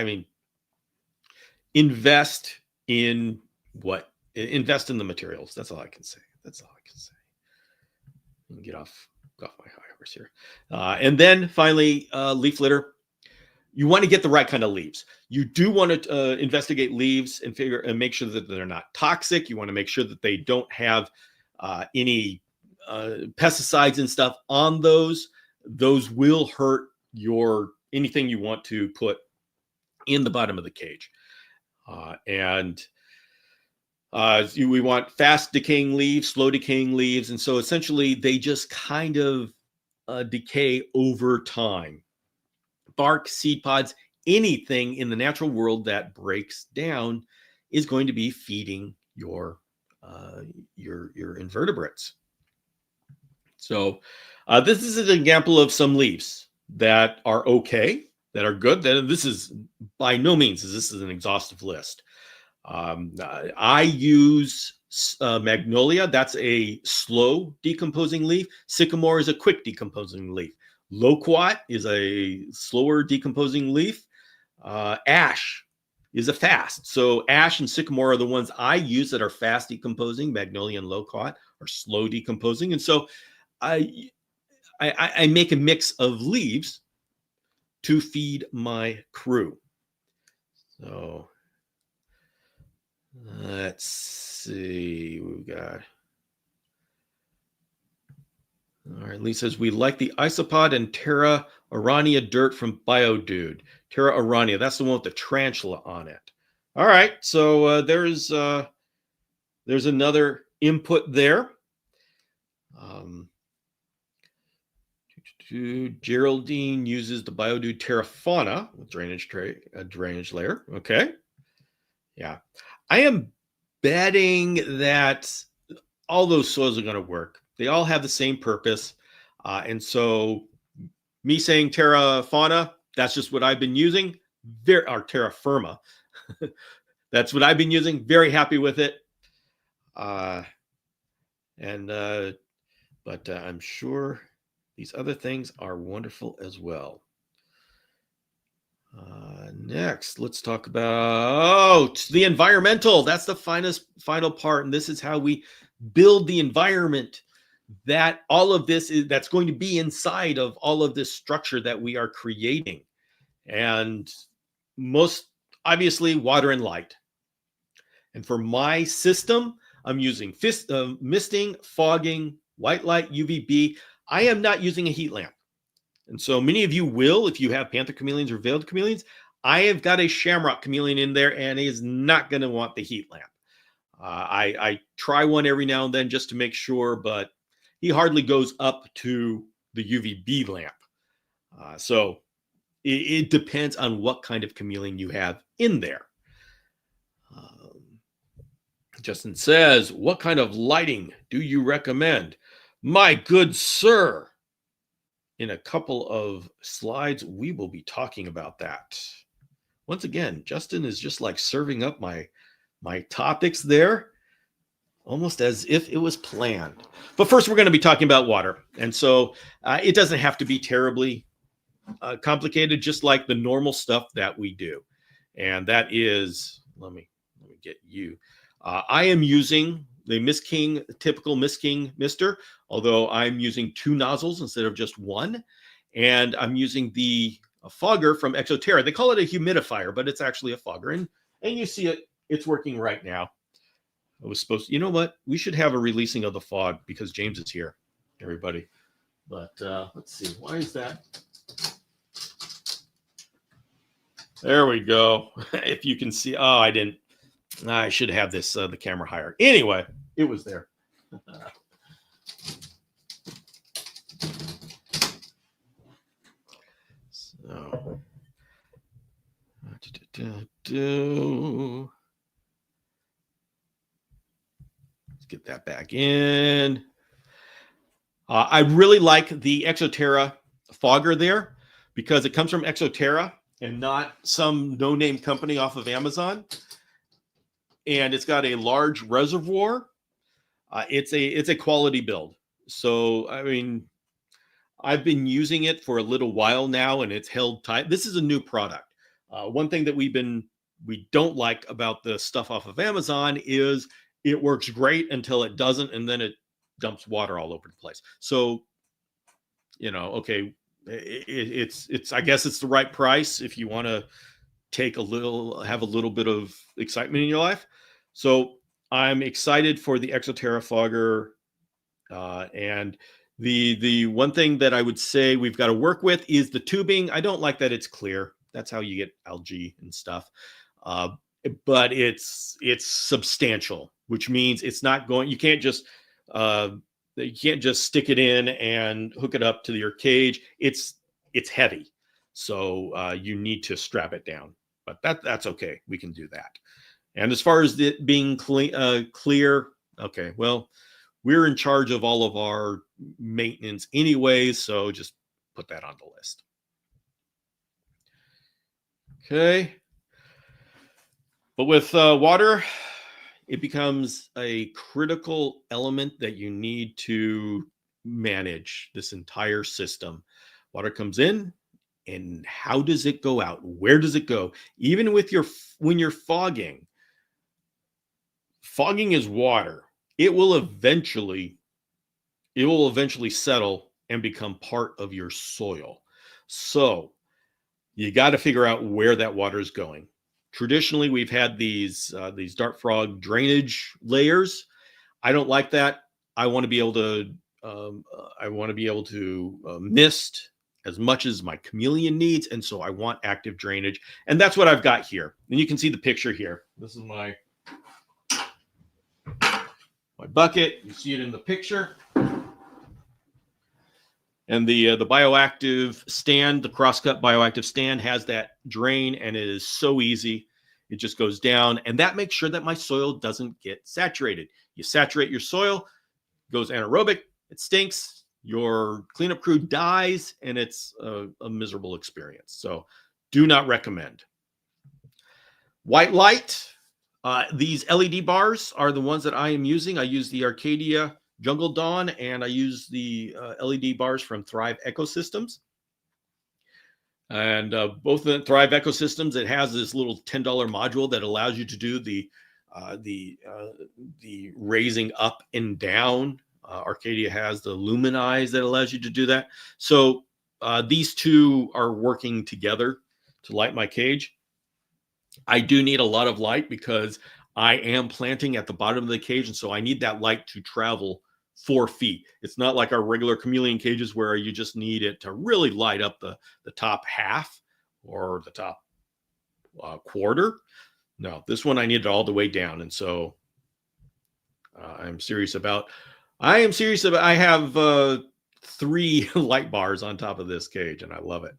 mean, invest in the materials. That's all I can say. Get off my high horse here. And then finally, leaf litter. You want to get the right kind of leaves. You do want to investigate leaves and make sure that they're not toxic. You want to make sure that they don't have any pesticides and stuff on those. Those will hurt anything you want to put in the bottom of the cage. We want fast decaying leaves, slow decaying leaves. And so essentially they just kind of decay over time. Bark, seed pods, anything in the natural world that breaks down is going to be feeding your invertebrates. So this is an example of some leaves that are okay, that are good. This is by no means this is an exhaustive list. I use magnolia. That's a slow decomposing leaf. Sycamore is a quick decomposing leaf. Loquat is a slower decomposing leaf. Ash is a fast. So ash and sycamore are the ones I use that are fast decomposing. Magnolia and loquat are slow decomposing. And so I make a mix of leaves to feed my crew. So let's see. We've got. All right, Lee says, we like the isopod and Terra Arania dirt from BioDude. Terra Arania, that's the one with the tarantula on it. All right, so there's another input there. Geraldine uses the BioDude Terra Fauna with drainage layer. Okay, yeah, I am betting that all those soils are going to work. They all have the same purpose. And so me saying Terra Fauna, that's just what I've been using. Our Terra Firma. That's what I've been using. Very happy with it. But I'm sure these other things are wonderful as well. Next, let's talk about the environmental. That's the final part. And this is how we build the environment that all of this is, that's going to be inside of all of this structure that we are creating. And most obviously water and light. And for my system, I'm using misting, fogging, white light, UVB. I am not using a heat lamp. And so many of you will, if you have panther chameleons or veiled chameleons. I have got a Shamrock Chameleon in there, and he is not going to want the heat lamp. I try one every now and then just to make sure, but he hardly goes up to the UVB lamp. So it depends on what kind of chameleon you have in there. Justin says, what kind of lighting do you recommend? My good sir, in a couple of slides, we will be talking about that. Once again, Justin is just like serving up my topics there, almost as if it was planned. But first, we're going to be talking about water. And so it doesn't have to be terribly complicated, just like the normal stuff that we do. And that is, let me get you. I am using the typical Miss King mister, although I'm using 2 nozzles instead of just 1. And I'm using the fogger from Exo-Terra. They call it a humidifier, but it's actually a fogger. And you see it's working right now. I was supposed to, you know what? We should have a releasing of the fog because James is here, everybody. But let's see. Why is that? There we go. If you can see. Oh, I should have this the camera higher. Anyway, it was there. So, let's get that back in. I really like the Exo-Terra Fogger there because it comes from Exo-Terra and not some no-name company off of Amazon. And it's got a large reservoir. It's a quality build. So, I mean, I've been using it for a little while now, and it's held tight. This is a new product. One thing that we don't like about the stuff off of Amazon is it works great until it doesn't, and then it dumps water all over the place. So, okay, it's I guess it's the right price if you want to have a little bit of excitement in your life. So I'm excited for the Exo-Terra Fogger. And the one thing that I would say we've got to work with is the tubing. I don't like that it's clear. That's how you get algae and stuff. But it's substantial, which means it's not going, you can't just stick it in and hook it up to your cage. It's heavy. So you need to strap it down. But that's okay. We can do that. And as far as it being clear, okay, well, we're in charge of all of our maintenance anyways, so just put that on the list. Okay. But with water, it becomes a critical element that you need to manage this entire system. Water comes in, and how does it go out? Where does it go? Even when you're fogging is water. It will eventually settle and become part of your soil. So you got to figure out where that water is going. Traditionally, we've had these dart frog drainage layers. I don't like that. I want to be able to mist as much as my chameleon needs, and so I want active drainage, and that's what I've got here. And you can see the picture here. This is my bucket. You see it in the picture. And the BioActive stand, the Crosscut BioActive stand, has that drain, and it is so easy. It just goes down, and that makes sure that my soil doesn't get saturated. You saturate your soil, it goes anaerobic, it stinks, your cleanup crew dies, and it's a miserable experience. So do not recommend. White light. These LED bars are the ones that I am using. I use the Arcadia Jungle Dawn, and I use the LED bars from Thrive Ecosystems. And both of the Thrive Ecosystems, it has this little $10 module that allows you to do the raising up and down. Arcadia has the Luminize that allows you to do that. So these two are working together to light my cage. I do need a lot of light because I am planting at the bottom of the cage, and so I need that light to travel 4 feet. It's not like our regular chameleon cages where you just need it to really light up the top half or the top quarter. No, this one I need it all the way down, and so I am serious about. I have 3 light bars on top of this cage, and I love it.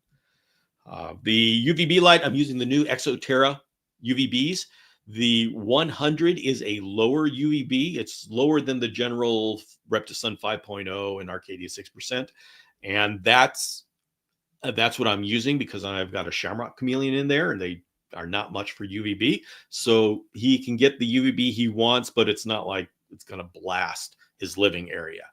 The UVB light, I'm using the new Exo-Terra UVBs. The 100 is a lower UVB. It's lower than the general Reptisun 5.0 and Arcadia 6%. And that's what I'm using because I've got a Shamrock Chameleon in there, and they are not much for UVB. So he can get the UVB he wants, but it's not like it's going to blast his living area.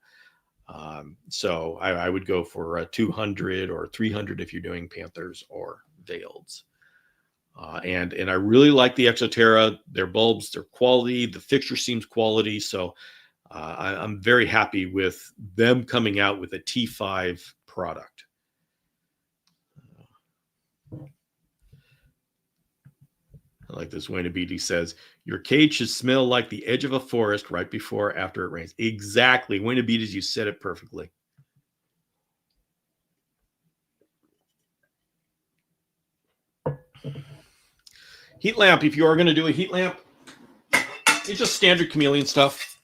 So I would go for a 200 or 300 if you're doing Panthers or Veileds. And I really like the Exo-Terra. Their bulbs, their quality, the fixture seems quality. So I'm very happy with them coming out with a T5 product. I like this. Wayne Abidi says, your cage should smell like the edge of a forest right before or after it rains. Exactly. Wayne Abidi, you said it perfectly. Heat lamp. If you are going to do a heat lamp, it's just standard chameleon stuff.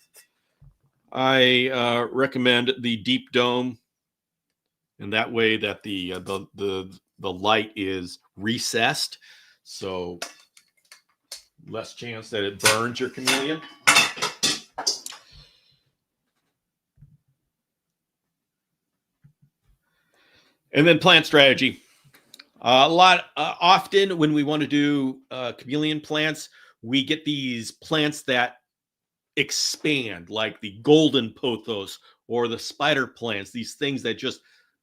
I recommend the deep dome, and that way that the light is recessed, so less chance that it burns your chameleon. And then plant strategy. Often when we want to do chameleon plants, we get these plants that expand, like the golden pothos or the spider plants, these things that just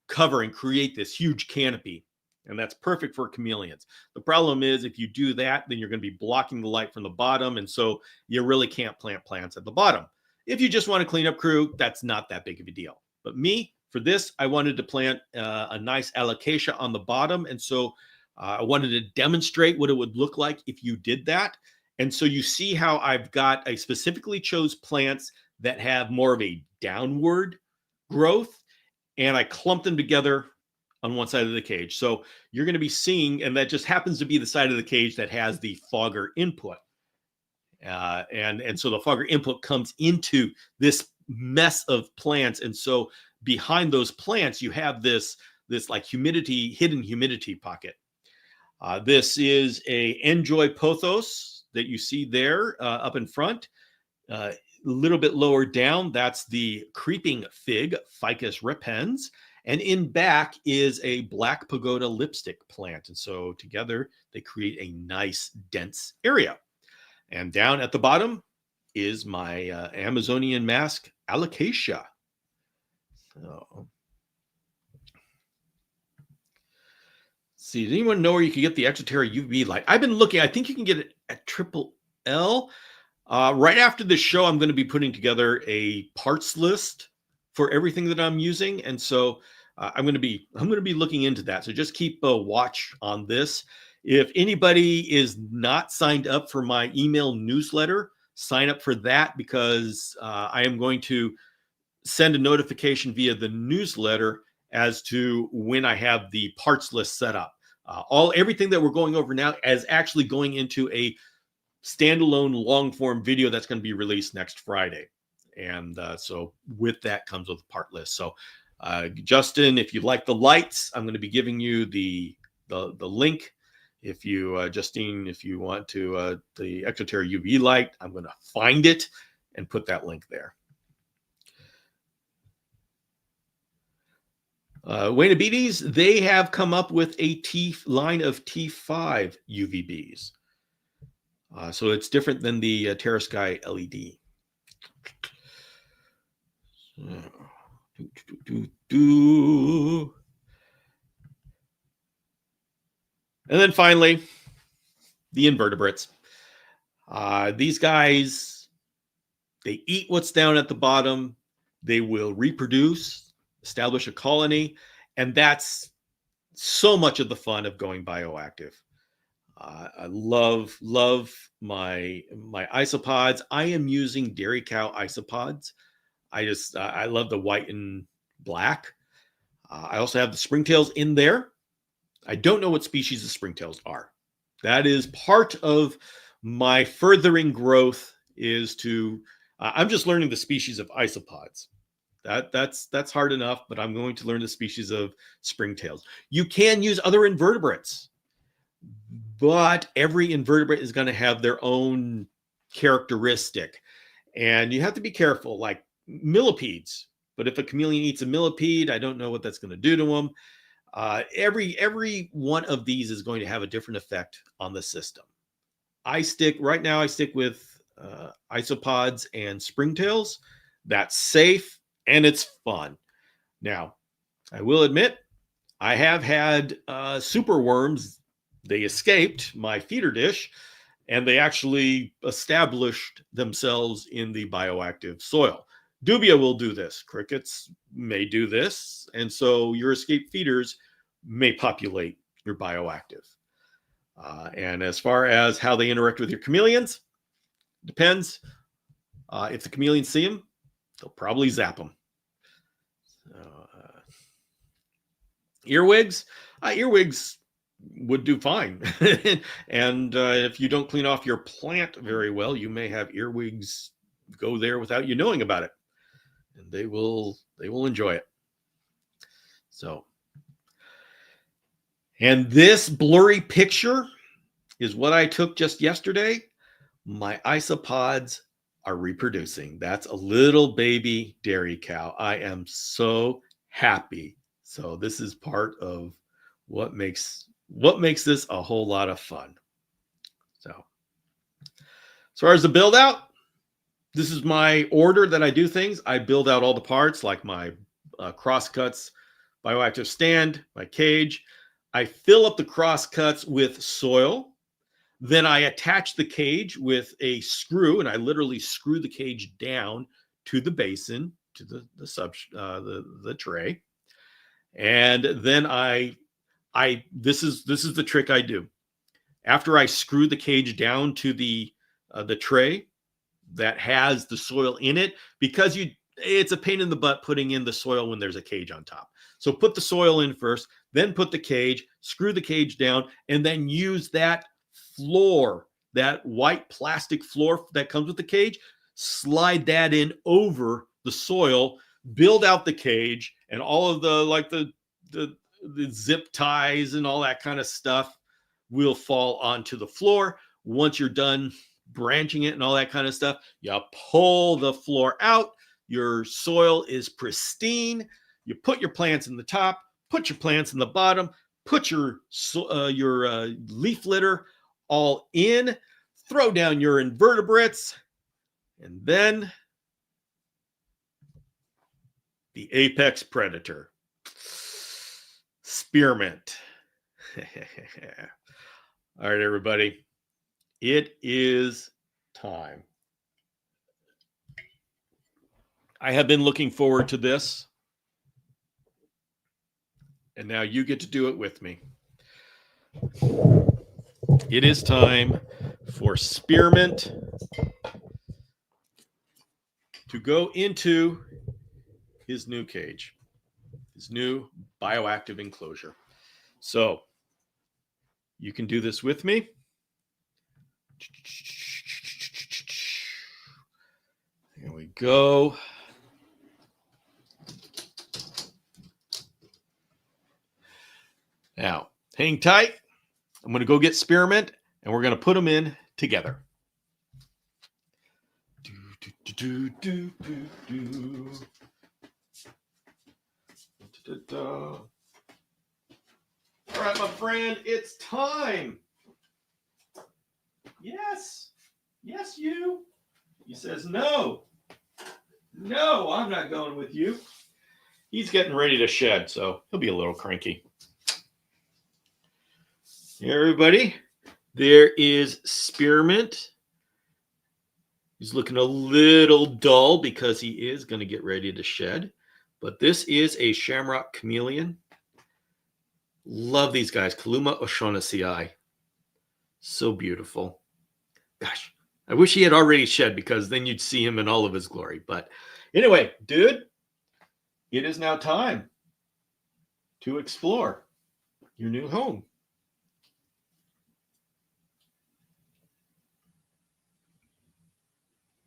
cover and create this huge canopy. And that's perfect for chameleons. The problem is if you do that, then you're going to be blocking the light from the bottom. And so you really can't plant plants at the bottom. If you just want to clean up crew, that's not that big of a deal. But me, for this, I wanted to plant a nice alocasia on the bottom. And so I wanted to demonstrate what it would look like if you did that. And so you see how I specifically chose plants that have more of a downward growth, and I clumped them together on one side of the cage. So you're going to be seeing, and that just happens to be the side of the cage that has the fogger input. And so the fogger input comes into this mess of plants. And so behind those plants, you have this like hidden humidity pocket. This is a Enjoy Pothos that you see there up in front. A little bit lower down, that's the Creeping Fig, Ficus repens. And in back is a Black Pagoda lipstick plant. And so together they create a nice dense area. And down at the bottom is my Amazonian mask alocasia. So, see, does anyone know where you can get the Exo-Terra UV light? I've been looking. I think you can get it at Triple L. Right after this show, I'm going to be putting together a parts list for everything that I'm using, and so I'm going to be looking into that. So just keep a watch on this. If anybody is not signed up for my email newsletter, sign up for that, because I am going to send a notification via the newsletter as to when I have the parts list set up. Everything that we're going over now is actually going into a standalone long form video that's going to be released next Friday. And so with that comes with the part list. So Justin, if you like the lights, I'm going to be giving you the link. If you, Justine, if you want to, the Exo-Terra UV light, I'm going to find it and put that link there. Wayne Abides, they have come up with a line of T5 UVBs. So it's different than the Terra Sky LED. And then finally, the invertebrates. These guys, they eat what's down at the bottom. They will reproduce, establish a colony, and that's so much of the fun of going bioactive. I love my isopods. I am using dairy cow isopods. I love the white and black. I also have the springtails in there. I don't know what species the springtails are. That is part of my furthering growth. Is to I'm just learning the species of isopods. That's hard enough, but I'm going to learn the species of springtails. You can use other invertebrates, but every invertebrate is going to have their own characteristic, and you have to be careful. Like millipedes, but if a chameleon eats a millipede, I don't know what that's going to do to them. Every one of these is going to have a different effect on the system. I stick with isopods and springtails. That's safe and it's fun. Now, I will admit, I have had super worms. They escaped my feeder dish, and they actually established themselves in the bioactive soil. Dubia will do this. Crickets may do this. And so your escaped feeders may populate your bioactive. And as far as how they interact with your chameleons, depends. If the chameleons see them, they'll probably zap them. Earwigs? Earwigs would do fine. And if you don't clean off your plant very well, you may have earwigs go there without you knowing about it. And they will enjoy it. So, and this blurry picture is what I took just yesterday. My isopods are reproducing. That's a little baby dairy cow. I am so happy. So this is part of what makes this a whole lot of fun. So as far as the build out, this is my order that I do things. I build out all the parts, like my Crosscutts BioActive stand, my cage. I fill up the Crosscutts with soil. Then I attach the cage with a screw, and I literally screw the cage down to the basin, to the tray. And then this is the trick I do. After I screw the cage down to the tray that has the soil in it, because it's a pain in the butt putting in the soil when there's a cage on top. So put the soil in first, then put the cage, screw the cage down, and then use that floor, that white plastic floor that comes with the cage, slide that in over the soil, build out the cage, and all of the zip ties and all that kind of stuff will fall onto the floor. Once you're done branching it and all that kind of stuff, you pull the floor out. Your soil is pristine. You put your plants in the top, put your plants in the bottom, put your leaf litter all in, throw down your invertebrates, and then the apex predator, Spearmint. All right, everybody, it is time. I have been looking forward to this, and now you get to do it with me. It is time for Spearmint to go into his new cage, his new bioactive enclosure. So you can do this with me. Here we go. Now, hang tight. I'm going to go get Spearmint, and we're going to put them in together. All right, my friend, it's time. Yes. Yes, you. He says, no. No, I'm not going with you. He's getting ready to shed, so he'll be a little cranky. Hey, everybody, there is Spearmint. He's looking a little dull because he is going to get ready to shed. But this is a Shamrock Chameleon. Love these guys. Kaluma O'Shaughnessy. So beautiful. Gosh, I wish he had already shed because then you'd see him in all of his glory. But anyway, dude, it is now time to explore your new home.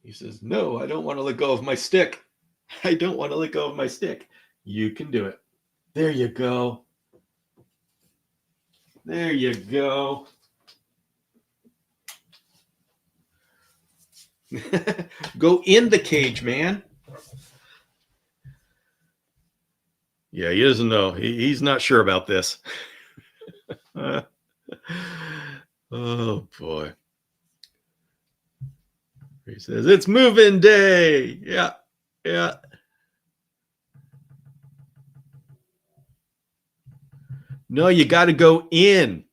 He says, no, I don't want to let go of my stick. I don't want to let go of my stick. You can do it. There you go. There you go. Go in the cage, man. Yeah, he doesn't know. He's not sure about this. Oh, boy. He says, it's moving day. Yeah, yeah. No, you got to go in.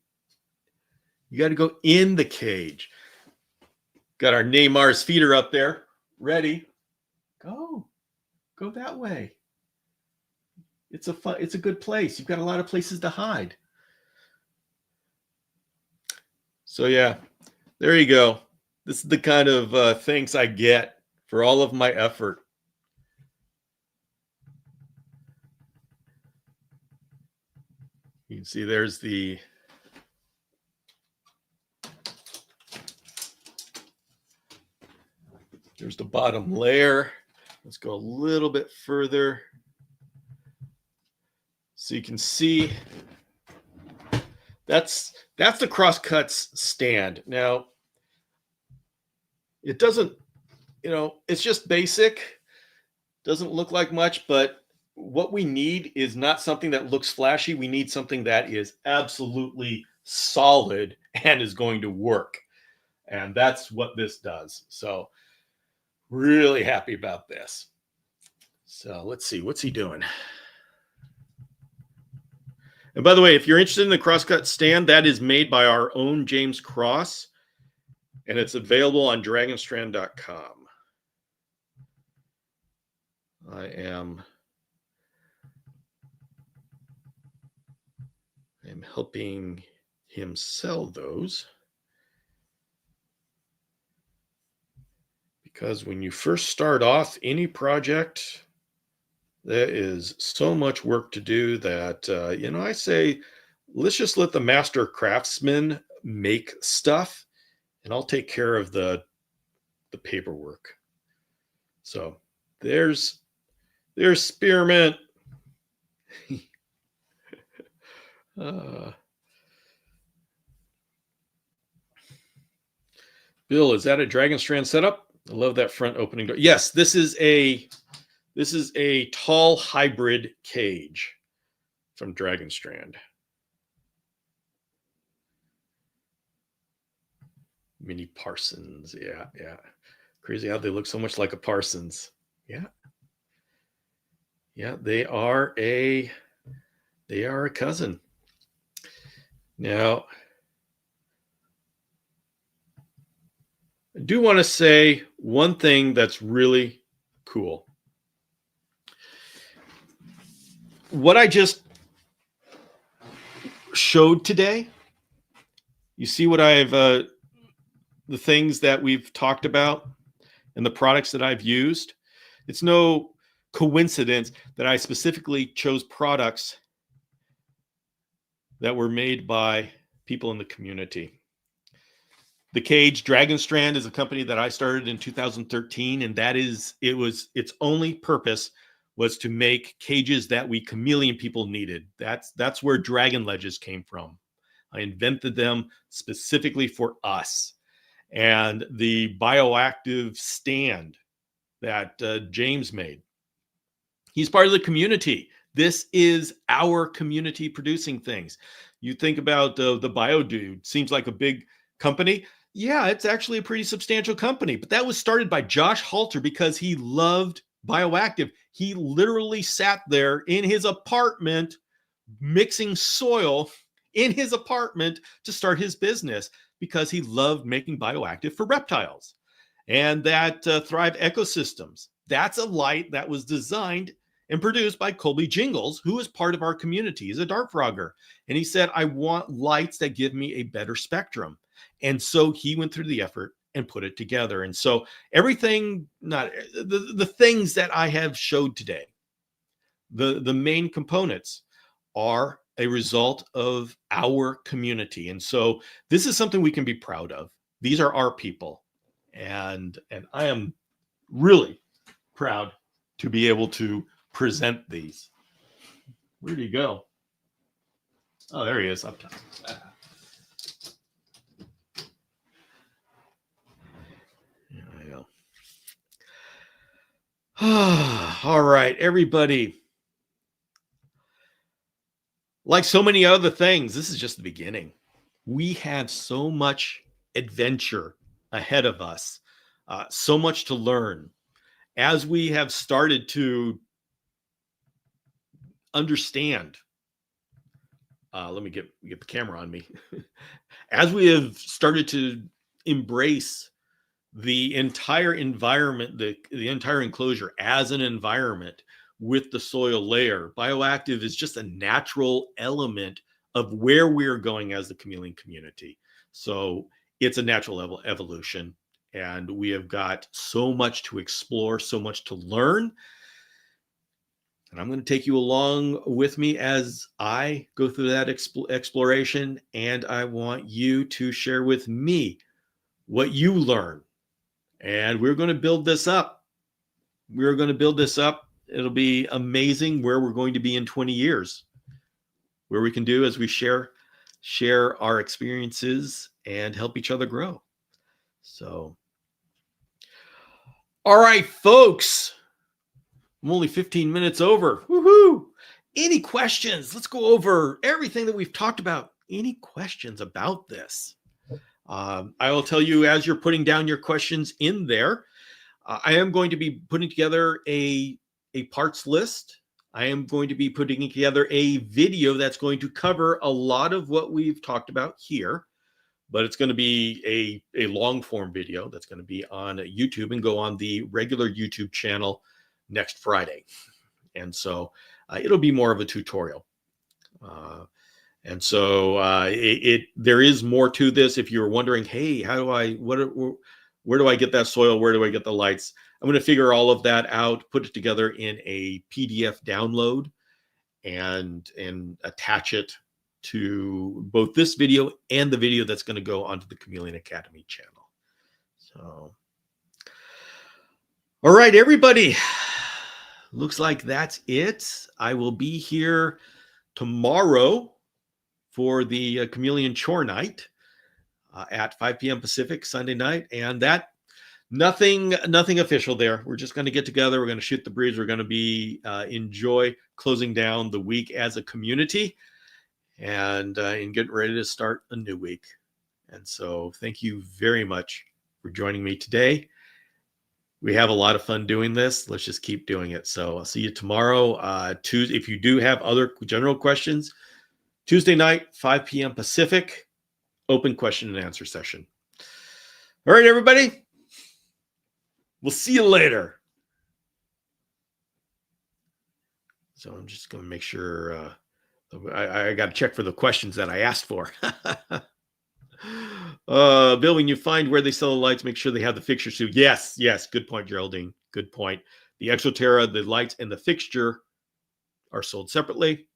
You got to go in the cage. Got our Neymar's feeder up there. Ready. Go. Go that way. It's a good place. You've got a lot of places to hide. So yeah, there you go. This is the kind of thanks I get for all of my effort. You can see there's the bottom layer. Let's go a little bit further. So you can see that's the Crosscutts stand. Now, it doesn't, it's just basic. Doesn't look like much, but what we need is not something that looks flashy. We need something that is absolutely solid and is going to work. And that's what this does. So really happy about this. So let's see, what's he doing? And by the way, if you're interested in the Crosscut stand, that is made by our own James Cross, and it's available on dragonstrand.com. I am helping him sell those because when you first start off any project, there is so much work to do that, I say, let's just let the master craftsman make stuff and I'll take care of the paperwork. So there's Spearmint. Bill, is that a Dragon Strand setup? I love that front opening door. Yes, this is a tall hybrid cage from Dragon Strand. Mini Parsons. Yeah, yeah. Crazy how they look so much like a Parsons. Yeah. Yeah, they are a cousin. Now, I do want to say one thing that's really cool. What I just showed today, you see what I've, the things that we've talked about and the products that I've used. It's no coincidence that I specifically chose products that were made by people in the community. The Cage, Dragon Strand, is a company that I started in 2013, and its only purpose was to make cages that we chameleon people needed. That's where Dragon Ledges came from. I invented them specifically for us. And the BioActive stand that James made, he's part of the community. This is our community producing things. You think about the BioDude, seems like a big company. Yeah, it's actually a pretty substantial company, but that was started by Josh Halter because he loved BioActive. He literally sat there in his apartment mixing soil in his apartment to start his business because he loved making BioActive for reptiles and that Thrive ecosystems. That's a light that was designed and produced by Colby Jingles, who is part of our community. He's a dart frogger. And he said, I want lights that give me a better spectrum. And so he went through the effort and put it together. And so everything, not the things that I have showed today, the main components are a result of our community. And so this is something we can be proud of. These are our people. And I am really proud to be able to present these. Where'd he go? Oh, there he is up top. There we go. All right, everybody. Like so many other things, this is just the beginning. We have so much adventure ahead of us, so much to learn. As we have started to understand, let me get the camera on me. As we have started to embrace the entire environment, the entire enclosure as an environment with the soil layer, BioActive is just a natural element of where we're going as the chameleon community. So it's a natural evolution, and we have got so much to explore, so much to learn. And I'm going to take you along with me as I go through that exploration, and I want you to share with me what you learn. And we're going to build this up. We're going to build this up. It'll be amazing where we're going to be in 20 years, where we can do as we share our experiences and help each other grow. So, all right, folks, I'm only 15 minutes over. Woohoo! Any questions? Let's go over everything that we've talked about. Any questions about this? I will tell you as you're putting down your questions in there, I am going to be putting together a parts list. I am going to be putting together a video that's going to cover a lot of what we've talked about here, but it's going to be a long form video that's going to be on YouTube and go on the regular YouTube channel next Friday. And so it'll be more of a tutorial. And so there is more to this. If you're wondering, hey, where do I get that soil? Where do I get the lights? I'm going to figure all of that out, put it together in a PDF download, and attach it to both this video and the video that's going to go onto the Chameleon Academy channel. So, all right, everybody. Looks like that's it. I will be here tomorrow for the Chameleon Chore Night at 5 p.m. Pacific, Sunday night. And that, nothing official there. We're just going to get together. We're going to shoot the breeze. We're going to be enjoy closing down the week as a community and getting ready to start a new week. And so thank you very much for joining me today. We have a lot of fun doing this. Let's just keep doing it. So I'll see you tomorrow. Tuesday, if you do have other general questions, Tuesday night, 5 p.m. Pacific, open question and answer session. All right, everybody. We'll see you later. So I'm just going to make sure I got to check for the questions that I asked for. Bill, when you find where they sell the lights, make sure they have the fixture too. Yes. Good point, Geraldine. Good point. The Exo-Terra, the lights, and the fixture are sold separately.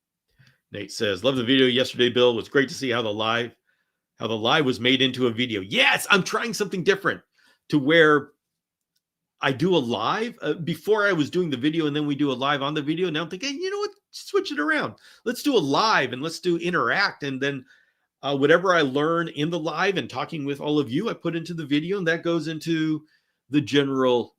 Nate says, love the video yesterday, Bill. It was great to see how the live was made into a video. Yes, I'm trying something different to where I do a live. Before I was doing the video and then we do a live on the video. Now I'm thinking, you know what? Switch it around. Let's do a live and let's do interact. And then whatever I learn in the live and talking with all of you, I put into the video, and that goes into the general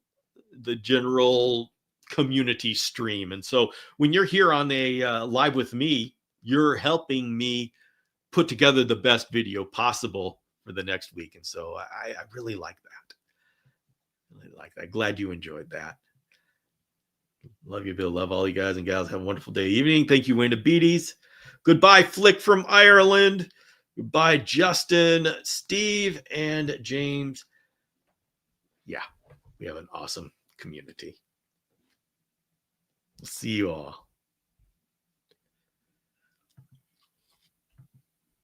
community stream. And so when you're here on a live with me, you're helping me put together the best video possible for the next week. And so I really like that. Really like that. Glad you enjoyed that. Love you, Bill. Love all you guys and gals. Have a wonderful day, evening. Thank you, Wayne Beaties. Goodbye, Flick from Ireland. Goodbye, Justin, Steve, and James. Yeah, we have an awesome community. We'll see you all.